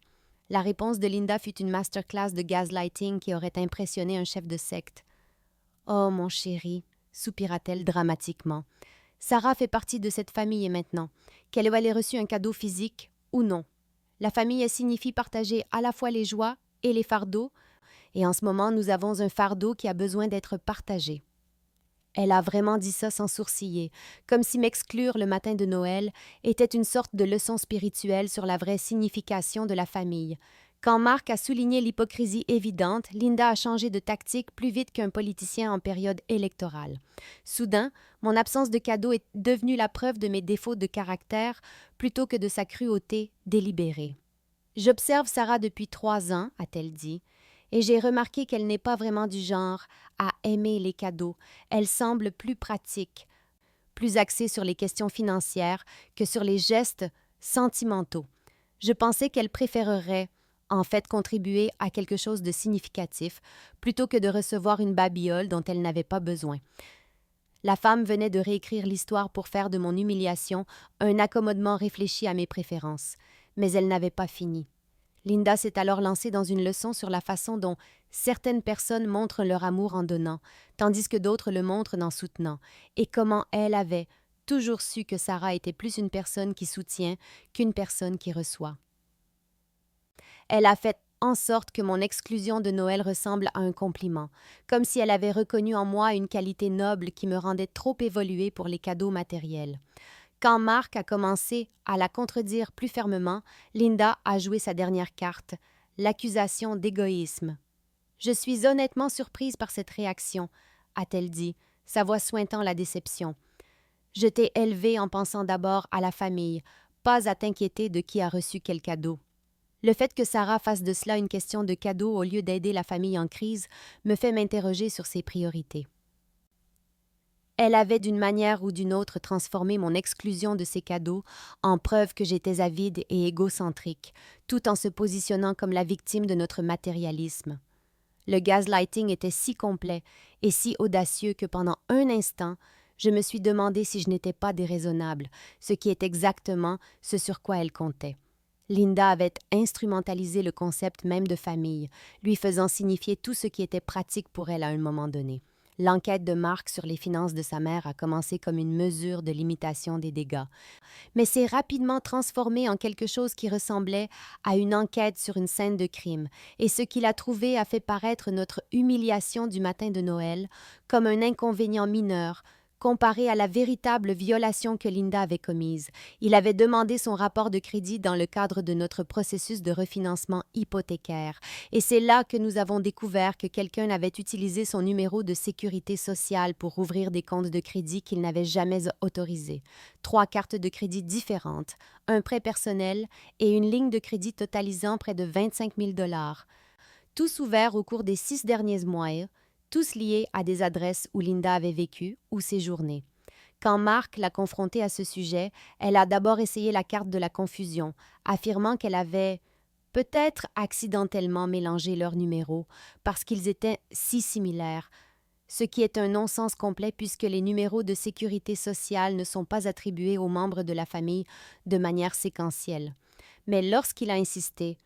La réponse de Linda fut une masterclass de gaslighting qui aurait impressionné un chef de secte. « Oh, mon chéri », soupira-t-elle dramatiquement. « Sarah fait partie de cette famille maintenant, qu'elle ait reçu un cadeau physique ou non. La famille signifie partager à la fois les joies et les fardeaux, et en ce moment, nous avons un fardeau qui a besoin d'être partagé. » Elle a vraiment dit ça sans sourciller, comme si m'exclure le matin de Noël était une sorte de leçon spirituelle sur la vraie signification de la famille. Quand Mark a souligné l'hypocrisie évidente, Linda a changé de tactique plus vite qu'un politicien en période électorale. Soudain, mon absence de cadeau est devenue la preuve de mes défauts de caractère plutôt que de sa cruauté délibérée. « J'observe Sarah depuis 3 ans, a-t-elle dit, et j'ai remarqué qu'elle n'est pas vraiment du genre à aimer les cadeaux. Elle semble plus pratique, plus axée sur les questions financières que sur les gestes sentimentaux. Je pensais qu'elle préférerait, en fait, contribuer à quelque chose de significatif, plutôt que de recevoir une babiole dont elle n'avait pas besoin. » La femme venait de réécrire l'histoire pour faire de mon humiliation un accommodement réfléchi à mes préférences. Mais elle n'avait pas fini. Linda s'est alors lancée dans une leçon sur la façon dont certaines personnes montrent leur amour en donnant, tandis que d'autres le montrent en soutenant, et comment elle avait toujours su que Sarah était plus une personne qui soutient qu'une personne qui reçoit. Elle a fait en sorte que mon exclusion de Noël ressemble à un compliment, comme si elle avait reconnu en moi une qualité noble qui me rendait trop évoluée pour les cadeaux matériels. Quand Mark a commencé à la contredire plus fermement, Linda a joué sa dernière carte, l'accusation d'égoïsme. « Je suis honnêtement surprise par cette réaction, » a-t-elle dit, sa voix suintant la déception. « Je t'ai élevée en pensant d'abord à la famille, pas à t'inquiéter de qui a reçu quel cadeau. » Le fait que Sarah fasse de cela une question de cadeau au lieu d'aider la famille en crise me fait m'interroger sur ses priorités. Elle avait d'une manière ou d'une autre transformé mon exclusion de ces cadeaux en preuve que j'étais avide et égocentrique, tout en se positionnant comme la victime de notre matérialisme. Le gaslighting était si complet et si audacieux que pendant un instant, je me suis demandé si je n'étais pas déraisonnable, ce qui est exactement ce sur quoi elle comptait. Linda avait instrumentalisé le concept même de famille, lui faisant signifier tout ce qui était pratique pour elle à un moment donné. L'enquête de Mark sur les finances de sa mère a commencé comme une mesure de limitation des dégâts, mais s'est rapidement transformée en quelque chose qui ressemblait à une enquête sur une scène de crime, et ce qu'il a trouvé a fait paraître notre humiliation du matin de Noël comme un inconvénient mineur, comparé à la véritable violation que Linda avait commise. Il avait demandé son rapport de crédit dans le cadre de notre processus de refinancement hypothécaire. Et c'est là que nous avons découvert que quelqu'un avait utilisé son numéro de sécurité sociale pour ouvrir des comptes de crédit qu'il n'avait jamais autorisés. 3 cartes de crédit différentes, un prêt personnel et une ligne de crédit totalisant près de 25 000 $. Tous ouverts au cours des 6 derniers mois, tous liés à des adresses où Linda avait vécu ou séjourné. Quand Mark l'a confrontée à ce sujet, elle a d'abord essayé la carte de la confusion, affirmant qu'elle avait peut-être accidentellement mélangé leurs numéros parce qu'ils étaient si similaires, ce qui est un non-sens complet puisque les numéros de sécurité sociale ne sont pas attribués aux membres de la famille de manière séquentielle. Mais lorsqu'il a insisté,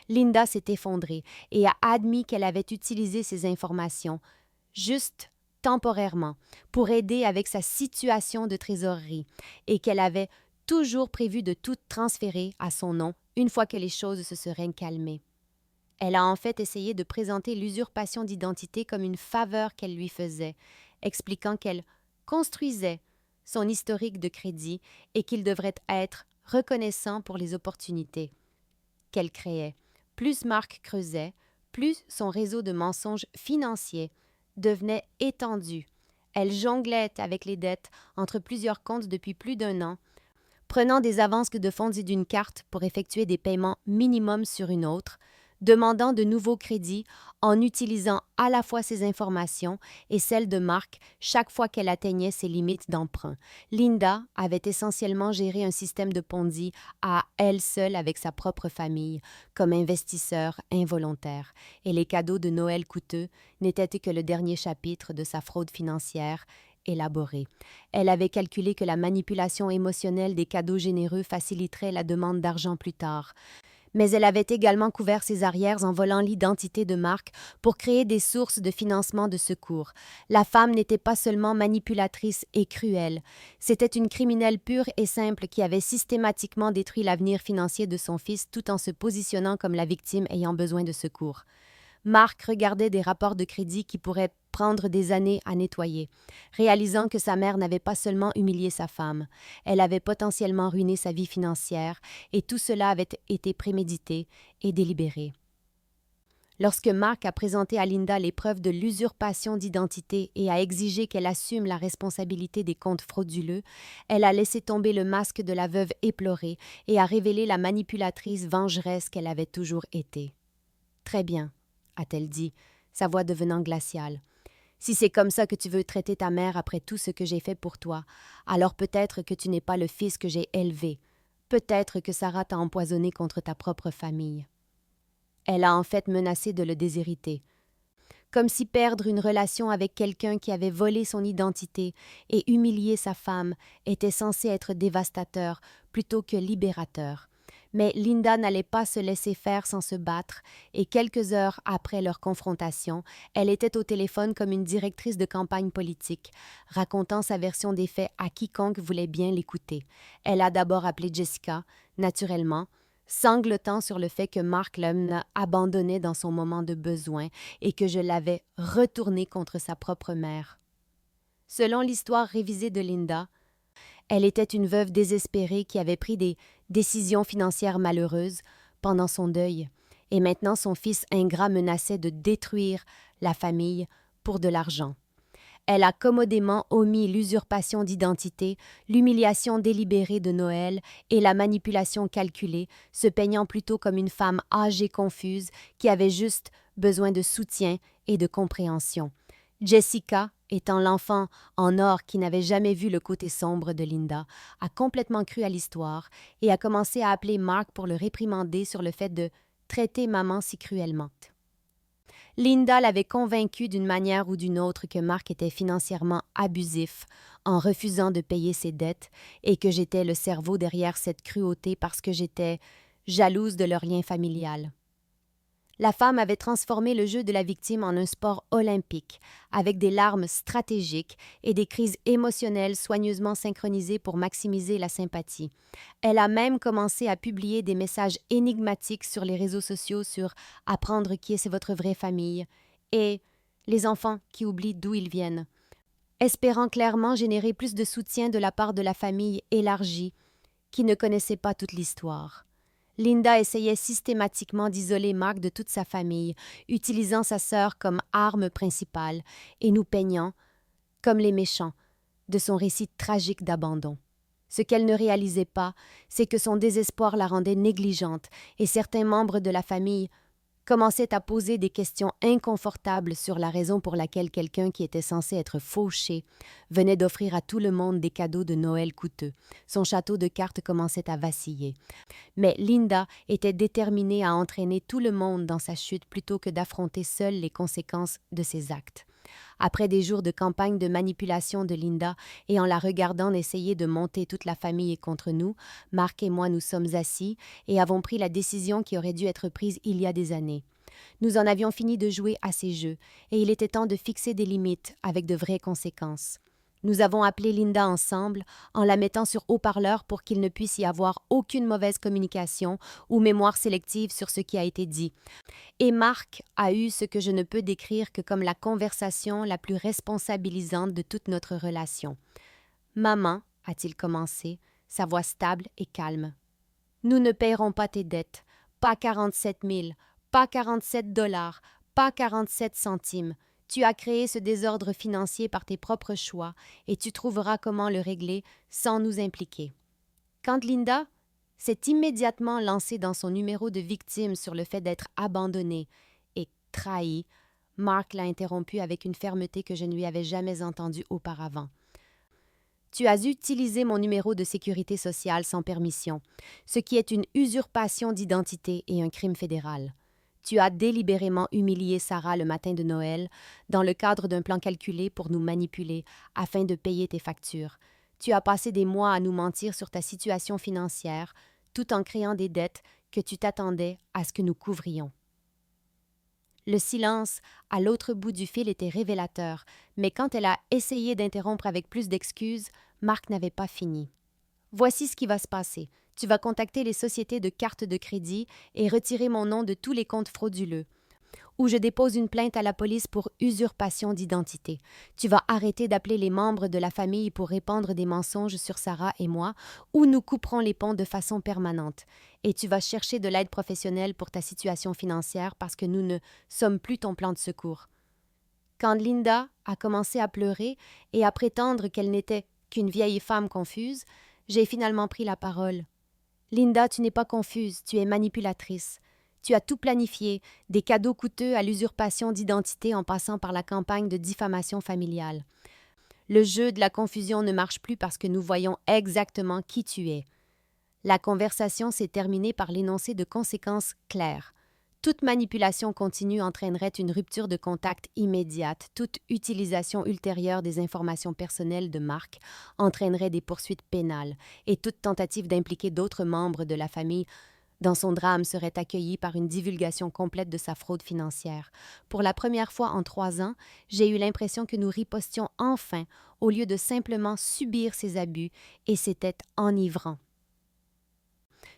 Linda s'est effondrée et a admis qu'elle avait utilisé ces informations, juste temporairement, pour aider avec sa situation de trésorerie et qu'elle avait toujours prévu de tout transférer à son nom une fois que les choses se seraient calmées. Elle a en fait essayé de présenter l'usurpation d'identité comme une faveur qu'elle lui faisait, expliquant qu'elle construisait son historique de crédit et qu'il devrait être reconnaissant pour les opportunités qu'elle créait. Plus Mark creusait, plus son réseau de mensonges financiers devenait étendu. Elle jonglait avec les dettes entre plusieurs comptes depuis plus d'un an, prenant des avances de fonds et d'une carte pour effectuer des paiements minimums sur une autre, demandant de nouveaux crédits en utilisant à la fois ses informations et celles de Mark chaque fois qu'elle atteignait ses limites d'emprunt. Linda avait essentiellement géré un système de Ponzi à elle seule avec sa propre famille, comme investisseur involontaire, et les cadeaux de Noël coûteux n'étaient que le dernier chapitre de sa fraude financière élaborée. Elle avait calculé que la manipulation émotionnelle des cadeaux généreux faciliterait la demande d'argent plus tard. Mais elle avait également couvert ses arrières en volant l'identité de Mark pour créer des sources de financement de secours. La femme n'était pas seulement manipulatrice et cruelle, c'était une criminelle pure et simple qui avait systématiquement détruit l'avenir financier de son fils tout en se positionnant comme la victime ayant besoin de secours. Mark regardait des rapports de crédit qui pourraient prendre des années à nettoyer, réalisant que sa mère n'avait pas seulement humilié sa femme, elle avait potentiellement ruiné sa vie financière, et tout cela avait été prémédité et délibéré. Lorsque Mark a présenté à Linda les preuves de l'usurpation d'identité et a exigé qu'elle assume la responsabilité des comptes frauduleux, elle a laissé tomber le masque de la veuve éplorée et a révélé la manipulatrice vengeresse qu'elle avait toujours été. « Très bien, a-t-elle dit, sa voix devenant glaciale. Si c'est comme ça que tu veux traiter ta mère après tout ce que j'ai fait pour toi, alors peut-être que tu n'es pas le fils que j'ai élevé. Peut-être que Sarah t'a empoisonné contre ta propre famille. Elle a en fait menacé de le déshériter. Comme si perdre une relation avec quelqu'un qui avait volé son identité et humilié sa femme était censé être dévastateur plutôt que libérateur. Mais Linda n'allait pas se laisser faire sans se battre, et quelques heures après leur confrontation, elle était au téléphone comme une directrice de campagne politique, racontant sa version des faits à quiconque voulait bien l'écouter. Elle a d'abord appelé Jessica, naturellement, sanglotant sur le fait que Mark l'a abandonnée dans son moment de besoin et que je l'avais retournée contre sa propre mère. Selon l'histoire révisée de Linda, elle était une veuve désespérée qui avait pris des décisions financières malheureuses pendant son deuil, et maintenant son fils ingrat menaçait de détruire la famille pour de l'argent. Elle a commodément omis l'usurpation d'identité, l'humiliation délibérée de Noël et la manipulation calculée, se peignant plutôt comme une femme âgée confuse qui avait juste besoin de soutien et de compréhension. Jessica, étant l'enfant en or qui n'avait jamais vu le côté sombre de Linda, a complètement cru à l'histoire et a commencé à appeler Mark pour le réprimander sur le fait de traiter maman si cruellement. Linda l'avait convaincue d'une manière ou d'une autre que Mark était financièrement abusif en refusant de payer ses dettes et que j'étais le cerveau derrière cette cruauté parce que j'étais jalouse de leur lien familial. La femme avait transformé le jeu de la victime en un sport olympique, avec des larmes stratégiques et des crises émotionnelles soigneusement synchronisées pour maximiser la sympathie. Elle a même commencé à publier des messages énigmatiques sur les réseaux sociaux sur « apprendre qui est votre vraie famille » et « les enfants qui oublient d'où ils viennent », espérant clairement générer plus de soutien de la part de la famille élargie qui ne connaissait pas toute l'histoire. Linda essayait systématiquement d'isoler Mark de toute sa famille, utilisant sa sœur comme arme principale et nous peignant, comme les méchants, de son récit tragique d'abandon. Ce qu'elle ne réalisait pas, c'est que son désespoir la rendait négligente et certains membres de la famille commençait à poser des questions inconfortables sur la raison pour laquelle quelqu'un qui était censé être fauché venait d'offrir à tout le monde des cadeaux de Noël coûteux. Son château de cartes commençait à vaciller. Mais Linda était déterminée à entraîner tout le monde dans sa chute plutôt que d'affronter seule les conséquences de ses actes. Après des jours de campagne de manipulation de Linda et en la regardant essayer de monter toute la famille contre nous, Mark et moi nous sommes assis et avons pris la décision qui aurait dû être prise il y a des années. Nous en avions fini de jouer à ces jeux et il était temps de fixer des limites avec de vraies conséquences. Nous avons appelé Linda ensemble en la mettant sur haut-parleur pour qu'il ne puisse y avoir aucune mauvaise communication ou mémoire sélective sur ce qui a été dit. Et Mark a eu ce que je ne peux décrire que comme la conversation la plus responsabilisante de toute notre relation. « Maman, a-t-il commencé, sa voix stable et calme. Nous ne payerons pas tes dettes, pas 47 000, pas 47 $, pas 47 centimes. Tu as créé ce désordre financier par tes propres choix et tu trouveras comment le régler sans nous impliquer. » Quand Linda s'est immédiatement lancée dans son numéro de victime sur le fait d'être abandonnée et trahie, Mark l'a interrompue avec une fermeté que je ne lui avais jamais entendue auparavant. « Tu as utilisé mon numéro de sécurité sociale sans permission, ce qui est une usurpation d'identité et un crime fédéral. Tu as délibérément humilié Sarah le matin de Noël dans le cadre d'un plan calculé pour nous manipuler afin de payer tes factures. Tu as passé des mois à nous mentir sur ta situation financière, tout en créant des dettes que tu t'attendais à ce que nous couvrions. » Le silence à l'autre bout du fil était révélateur, mais quand elle a essayé d'interrompre avec plus d'excuses, Mark n'avait pas fini. « Voici ce qui va se passer. Tu vas contacter les sociétés de cartes de crédit et retirer mon nom de tous les comptes frauduleux. Ou je dépose une plainte à la police pour usurpation d'identité. Tu vas arrêter d'appeler les membres de la famille pour répandre des mensonges sur Sarah et moi, ou nous couperons les ponts de façon permanente. Et tu vas chercher de l'aide professionnelle pour ta situation financière parce que nous ne sommes plus ton plan de secours. » Quand Linda a commencé à pleurer et à prétendre qu'elle n'était qu'une vieille femme confuse, j'ai finalement pris la parole. « Linda, tu n'es pas confuse, tu es manipulatrice. Tu as tout planifié, des cadeaux coûteux à l'usurpation d'identité en passant par la campagne de diffamation familiale. Le jeu de la confusion ne marche plus parce que nous voyons exactement qui tu es. » La conversation s'est terminée par l'énoncé de conséquences claires. Toute manipulation continue entraînerait une rupture de contact immédiate. Toute utilisation ultérieure des informations personnelles de Mark entraînerait des poursuites pénales et toute tentative d'impliquer d'autres membres de la famille dans son drame serait accueillie par une divulgation complète de sa fraude financière. Pour la première fois en 3 ans, j'ai eu l'impression que nous ripostions enfin au lieu de simplement subir ses abus, et c'était enivrant.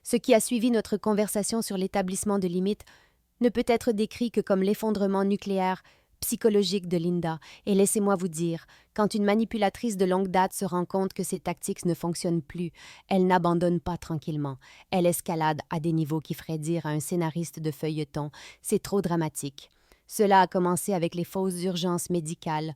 Ce qui a suivi notre conversation sur l'établissement de limites ne peut être décrit que comme l'effondrement nucléaire psychologique de Linda. Et laissez-moi vous dire, quand une manipulatrice de longue date se rend compte que ses tactiques ne fonctionnent plus, elle n'abandonne pas tranquillement. Elle escalade à des niveaux qui feraient dire à un scénariste de feuilleton « c'est trop dramatique ». Cela a commencé avec les fausses urgences médicales.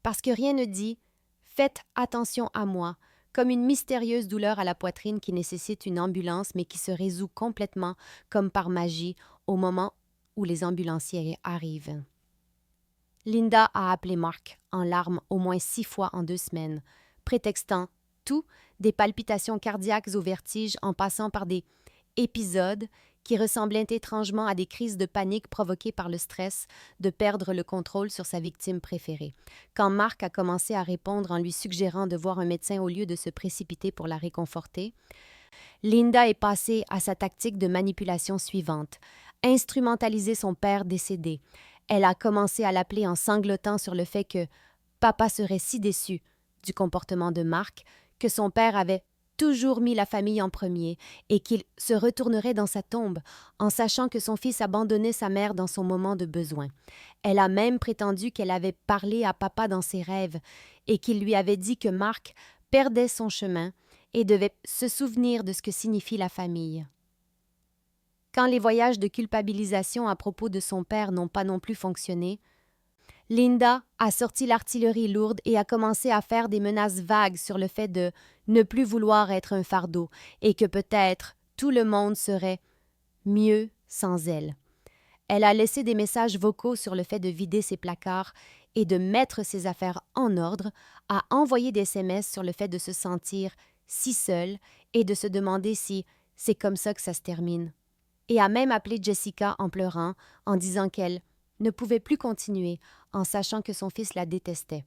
Parce que rien ne dit « faites attention à moi », comme une mystérieuse douleur à la poitrine qui nécessite une ambulance mais qui se résout complètement, comme par magie, au moment où les ambulanciers arrivent. Linda a appelé Mark en larmes au moins 6 fois en 2 semaines, prétextant tout, des palpitations cardiaques au vertige en passant par des épisodes qui ressemblaient étrangement à des crises de panique provoquées par le stress de perdre le contrôle sur sa victime préférée. Quand Mark a commencé à répondre en lui suggérant de voir un médecin au lieu de se précipiter pour la réconforter, Linda est passée à sa tactique de manipulation suivante: instrumentaliser son père décédé. Elle a commencé à l'appeler en sanglotant sur le fait que papa serait si déçu du comportement de Mark, que son père avait toujours mis la famille en premier et qu'il se retournerait dans sa tombe en sachant que son fils abandonnait sa mère dans son moment de besoin. Elle a même prétendu qu'elle avait parlé à papa dans ses rêves et qu'il lui avait dit que Mark perdait son chemin et devait se souvenir de ce que signifie la famille. Quand les voyages de culpabilisation à propos de son père n'ont pas non plus fonctionné, Linda a sorti l'artillerie lourde et a commencé à faire des menaces vagues sur le fait de ne plus vouloir être un fardeau et que peut-être tout le monde serait mieux sans elle. Elle a laissé des messages vocaux sur le fait de vider ses placards et de mettre ses affaires en ordre, a envoyé des SMS sur le fait de se sentir si seule et de se demander si c'est comme ça que ça se termine. Et a même appelé Jessica en pleurant, en disant qu'elle ne pouvait plus continuer, en sachant que son fils la détestait.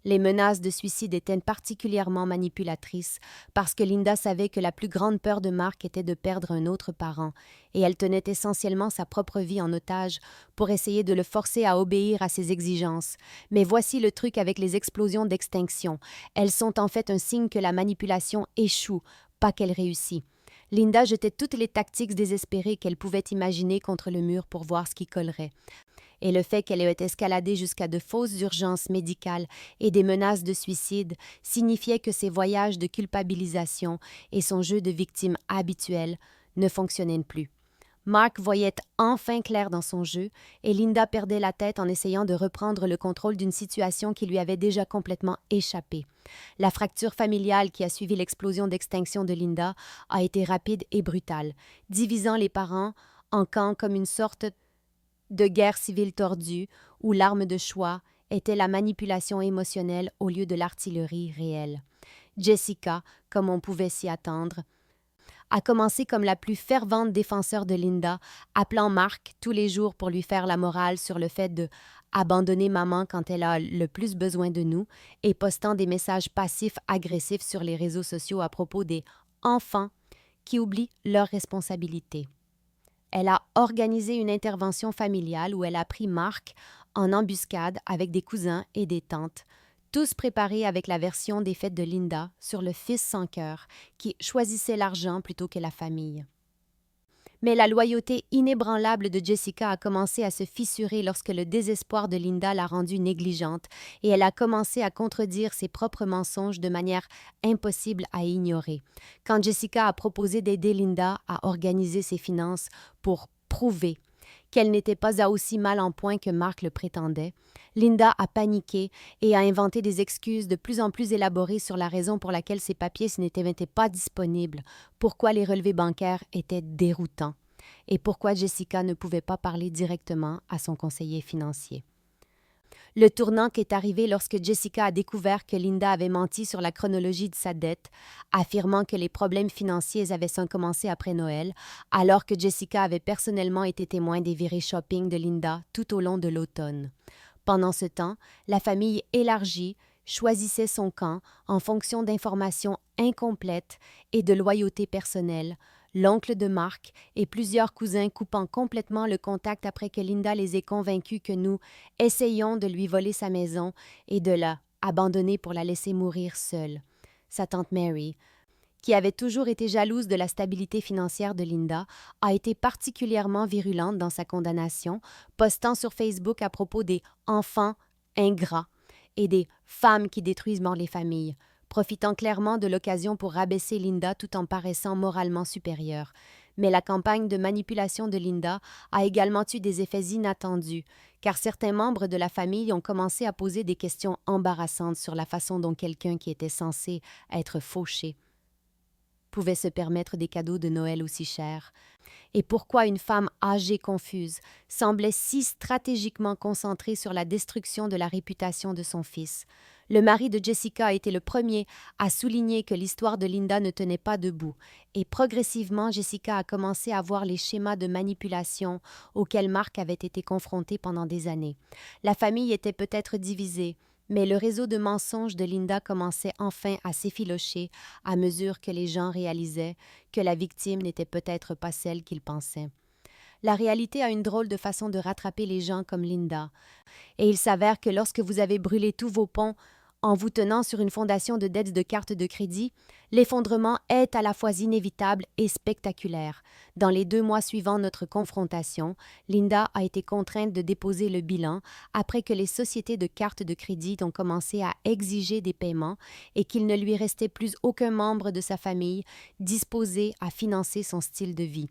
Les menaces de suicide étaient particulièrement manipulatrices parce que Linda savait que la plus grande peur de Mark était de perdre un autre parent, et elle tenait essentiellement sa propre vie en otage pour essayer de le forcer à obéir à ses exigences. Mais voici le truc avec les explosions d'extinction. Elles sont en fait un signe que la manipulation échoue, pas qu'elle réussit. Linda jetait toutes les tactiques désespérées qu'elle pouvait imaginer contre le mur pour voir ce qui collerait. Et le fait qu'elle ait escaladé jusqu'à de fausses urgences médicales et des menaces de suicide signifiait que ses voyages de culpabilisation et son jeu de victime habituel ne fonctionnaient plus. Mark voyait enfin clair dans son jeu et Linda perdait la tête en essayant de reprendre le contrôle d'une situation qui lui avait déjà complètement échappé. La fracture familiale qui a suivi l'explosion d'extinction de Linda a été rapide et brutale, divisant les parents en camps comme une sorte de guerre civile tordue où l'arme de choix était la manipulation émotionnelle au lieu de l'artillerie réelle. Jessica, comme on pouvait s'y attendre, a commencé comme la plus fervente défenseur de Linda, appelant Mark tous les jours pour lui faire la morale sur le fait de abandonner maman quand elle a le plus besoin de nous et postant des messages passifs agressifs sur les réseaux sociaux à propos des enfants qui oublient leurs responsabilités. Elle a organisé une intervention familiale où elle a pris Mark en embuscade avec des cousins et des tantes, tous préparés avec la version des fêtes de Linda sur le fils sans cœur, qui choisissait l'argent plutôt que la famille. Mais la loyauté inébranlable de Jessica a commencé à se fissurer lorsque le désespoir de Linda l'a rendue négligente et elle a commencé à contredire ses propres mensonges de manière impossible à ignorer. Quand Jessica a proposé d'aider Linda à organiser ses finances pour prouver qu'elle n'était pas à aussi mal en point que Mark le prétendait, Linda a paniqué et a inventé des excuses de plus en plus élaborées sur la raison pour laquelle ses papiers n'étaient pas disponibles, pourquoi les relevés bancaires étaient déroutants et pourquoi Jessica ne pouvait pas parler directement à son conseiller financier. Le tournant qui est arrivé lorsque Jessica a découvert que Linda avait menti sur la chronologie de sa dette, affirmant que les problèmes financiers avaient commencé après Noël, alors que Jessica avait personnellement été témoin des virées shopping de Linda tout au long de l'automne. Pendant ce temps, la famille élargie choisissait son camp en fonction d'informations incomplètes et de loyauté personnelle, l'oncle de Mark et plusieurs cousins coupant complètement le contact après que Linda les ait convaincus que nous essayions de lui voler sa maison et de la abandonner pour la laisser mourir seule. Sa tante Mary, qui avait toujours été jalouse de la stabilité financière de Linda, a été particulièrement virulente dans sa condamnation, postant sur Facebook à propos des enfants ingrats et des femmes qui détruisent les familles, profitant clairement de l'occasion pour rabaisser Linda tout en paraissant moralement supérieure. Mais la campagne de manipulation de Linda a également eu des effets inattendus, car certains membres de la famille ont commencé à poser des questions embarrassantes sur la façon dont quelqu'un qui était censé être fauché pouvait se permettre des cadeaux de Noël aussi chers, et pourquoi une femme âgée confuse semblait si stratégiquement concentrée sur la destruction de la réputation de son fils. Le mari de Jessica a été le premier à souligner que l'histoire de Linda ne tenait pas debout, et progressivement Jessica a commencé à voir les schémas de manipulation auxquels Mark avait été confronté pendant des années. La famille était peut-être divisée, mais le réseau de mensonges de Linda commençait enfin à s'effilocher à mesure que les gens réalisaient que la victime n'était peut-être pas celle qu'ils pensaient. La réalité a une drôle de façon de rattraper les gens comme Linda. Et il s'avère que lorsque vous avez brûlé tous vos ponts en vous tenant sur une fondation de dettes de cartes de crédit, l'effondrement est à la fois inévitable et spectaculaire. Dans les 2 mois suivant notre confrontation, Linda a été contrainte de déposer le bilan après que les sociétés de cartes de crédit ont commencé à exiger des paiements et qu'il ne lui restait plus aucun membre de sa famille disposé à financer son style de vie.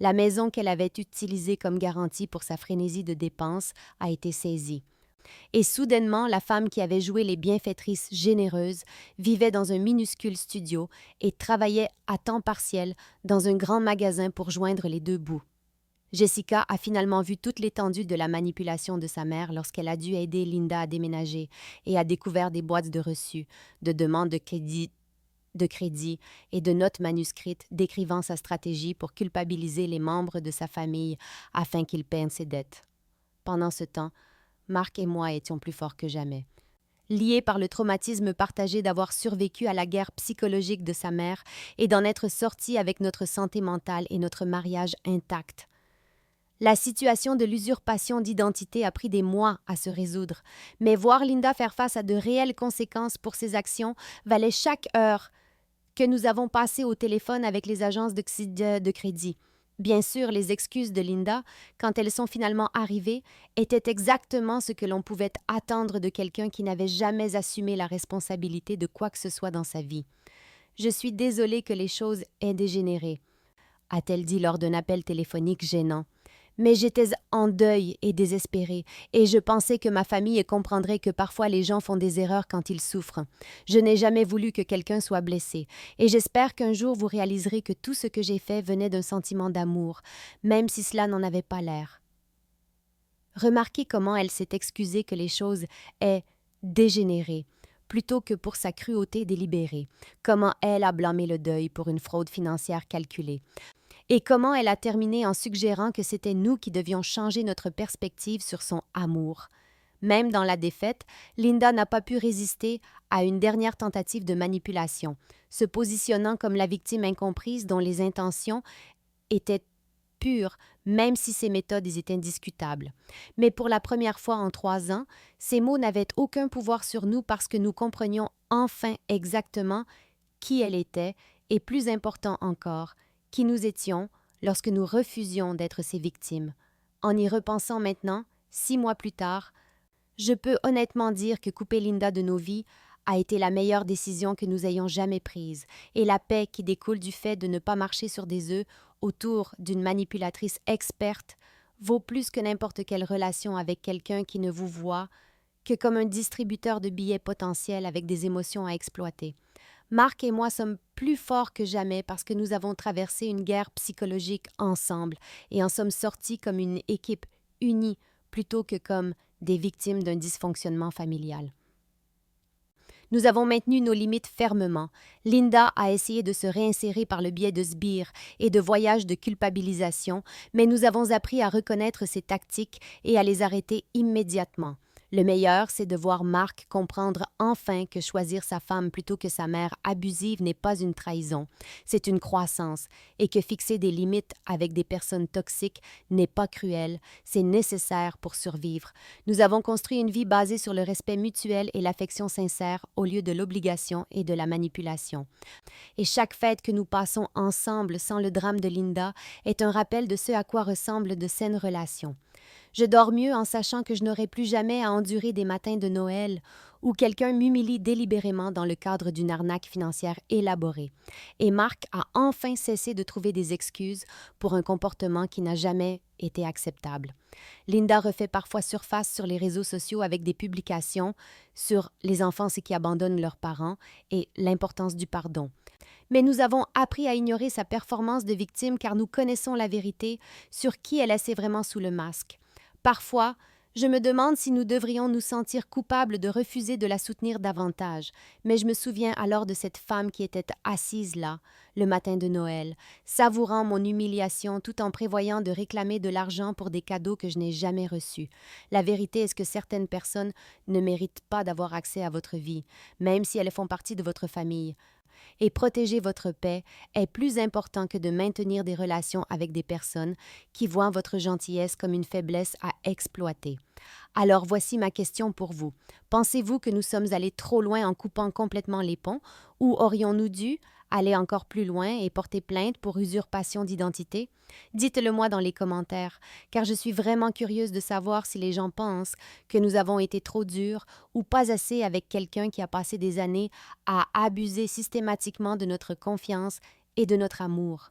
La maison qu'elle avait utilisée comme garantie pour sa frénésie de dépenses a été saisie. Et soudainement, la femme qui avait joué les bienfaitrices généreuses vivait dans un minuscule studio et travaillait à temps partiel dans un grand magasin pour joindre les 2 bouts. Jessica a finalement vu toute l'étendue de la manipulation de sa mère lorsqu'elle a dû aider Linda à déménager et a découvert des boîtes de reçus, de demandes de crédit et de notes manuscrites décrivant sa stratégie pour culpabiliser les membres de sa famille afin qu'ils paient ses dettes. Pendant ce temps, Marc et moi étions plus forts que jamais. Liés par le traumatisme partagé d'avoir survécu à la guerre psychologique de sa mère et d'en être sortis avec notre santé mentale et notre mariage intact. La situation de l'usurpation d'identité a pris des mois à se résoudre, mais voir Linda faire face à de réelles conséquences pour ses actions valait chaque heure que nous avons passée au téléphone avec les agences de crédit. Bien sûr, les excuses de Linda, quand elles sont finalement arrivées, étaient exactement ce que l'on pouvait attendre de quelqu'un qui n'avait jamais assumé la responsabilité de quoi que ce soit dans sa vie. « Je suis désolée que les choses aient dégénéré », a-t-elle dit lors d'un appel téléphonique gênant. Mais j'étais en deuil et désespérée, et je pensais que ma famille comprendrait que parfois les gens font des erreurs quand ils souffrent. Je n'ai jamais voulu que quelqu'un soit blessé, et j'espère qu'un jour vous réaliserez que tout ce que j'ai fait venait d'un sentiment d'amour, même si cela n'en avait pas l'air. Remarquez comment elle s'est excusée que les choses aient dégénéré, plutôt que pour sa cruauté délibérée, comment elle a blâmé le deuil pour une fraude financière calculée. Et comment elle a terminé en suggérant que c'était nous qui devions changer notre perspective sur son amour. Même dans la défaite, Linda n'a pas pu résister à une dernière tentative de manipulation, se positionnant comme la victime incomprise dont les intentions étaient pures, même si ses méthodes étaient discutables. Mais pour la première fois en 3 ans, ces mots n'avaient aucun pouvoir sur nous parce que nous comprenions enfin exactement qui elle était et, plus important encore, qui nous étions lorsque nous refusions d'être ses victimes. En y repensant maintenant, 6 mois plus tard, je peux honnêtement dire que couper Linda de nos vies a été la meilleure décision que nous ayons jamais prise, et la paix qui découle du fait de ne pas marcher sur des œufs autour d'une manipulatrice experte vaut plus que n'importe quelle relation avec quelqu'un qui ne vous voit que comme un distributeur de billets potentiels avec des émotions à exploiter. Marc et moi sommes plus forts que jamais parce que nous avons traversé une guerre psychologique ensemble et en sommes sortis comme une équipe unie plutôt que comme des victimes d'un dysfonctionnement familial. Nous avons maintenu nos limites fermement. Linda a essayé de se réinsérer par le biais de sbires et de voyages de culpabilisation, mais nous avons appris à reconnaître ces tactiques et à les arrêter immédiatement. Le meilleur, c'est de voir Marc comprendre enfin que choisir sa femme plutôt que sa mère abusive n'est pas une trahison, c'est une croissance, et que fixer des limites avec des personnes toxiques n'est pas cruel, c'est nécessaire pour survivre. Nous avons construit une vie basée sur le respect mutuel et l'affection sincère au lieu de l'obligation et de la manipulation. Et chaque fête que nous passons ensemble sans le drame de Linda est un rappel de ce à quoi ressemblent de saines relations. Je dors mieux en sachant que je n'aurai plus jamais à endurer des matins de Noël où quelqu'un m'humilie délibérément dans le cadre d'une arnaque financière élaborée. Et Marc a enfin cessé de trouver des excuses pour un comportement qui n'a jamais été acceptable. Linda refait parfois surface sur les réseaux sociaux avec des publications sur les enfants qui abandonnent leurs parents et l'importance du pardon. Mais nous avons appris à ignorer sa performance de victime car nous connaissons la vérité sur qui elle essaie vraiment sous le masque. Parfois, je me demande si nous devrions nous sentir coupables de refuser de la soutenir davantage, mais je me souviens alors de cette femme qui était assise là, le matin de Noël, savourant mon humiliation tout en prévoyant de réclamer de l'argent pour des cadeaux que je n'ai jamais reçus. La vérité est que certaines personnes ne méritent pas d'avoir accès à votre vie, même si elles font partie de votre famille. Et protéger votre paix est plus important que de maintenir des relations avec des personnes qui voient votre gentillesse comme une faiblesse à exploiter. Alors voici ma question pour vous. Pensez-vous que nous sommes allés trop loin en coupant complètement les ponts ou aurions-nous dû aller encore plus loin et porter plainte pour usurpation d'identité? Dites-le moi dans les commentaires, car je suis vraiment curieuse de savoir si les gens pensent que nous avons été trop durs ou pas assez avec quelqu'un qui a passé des années à abuser systématiquement de notre confiance et de notre amour.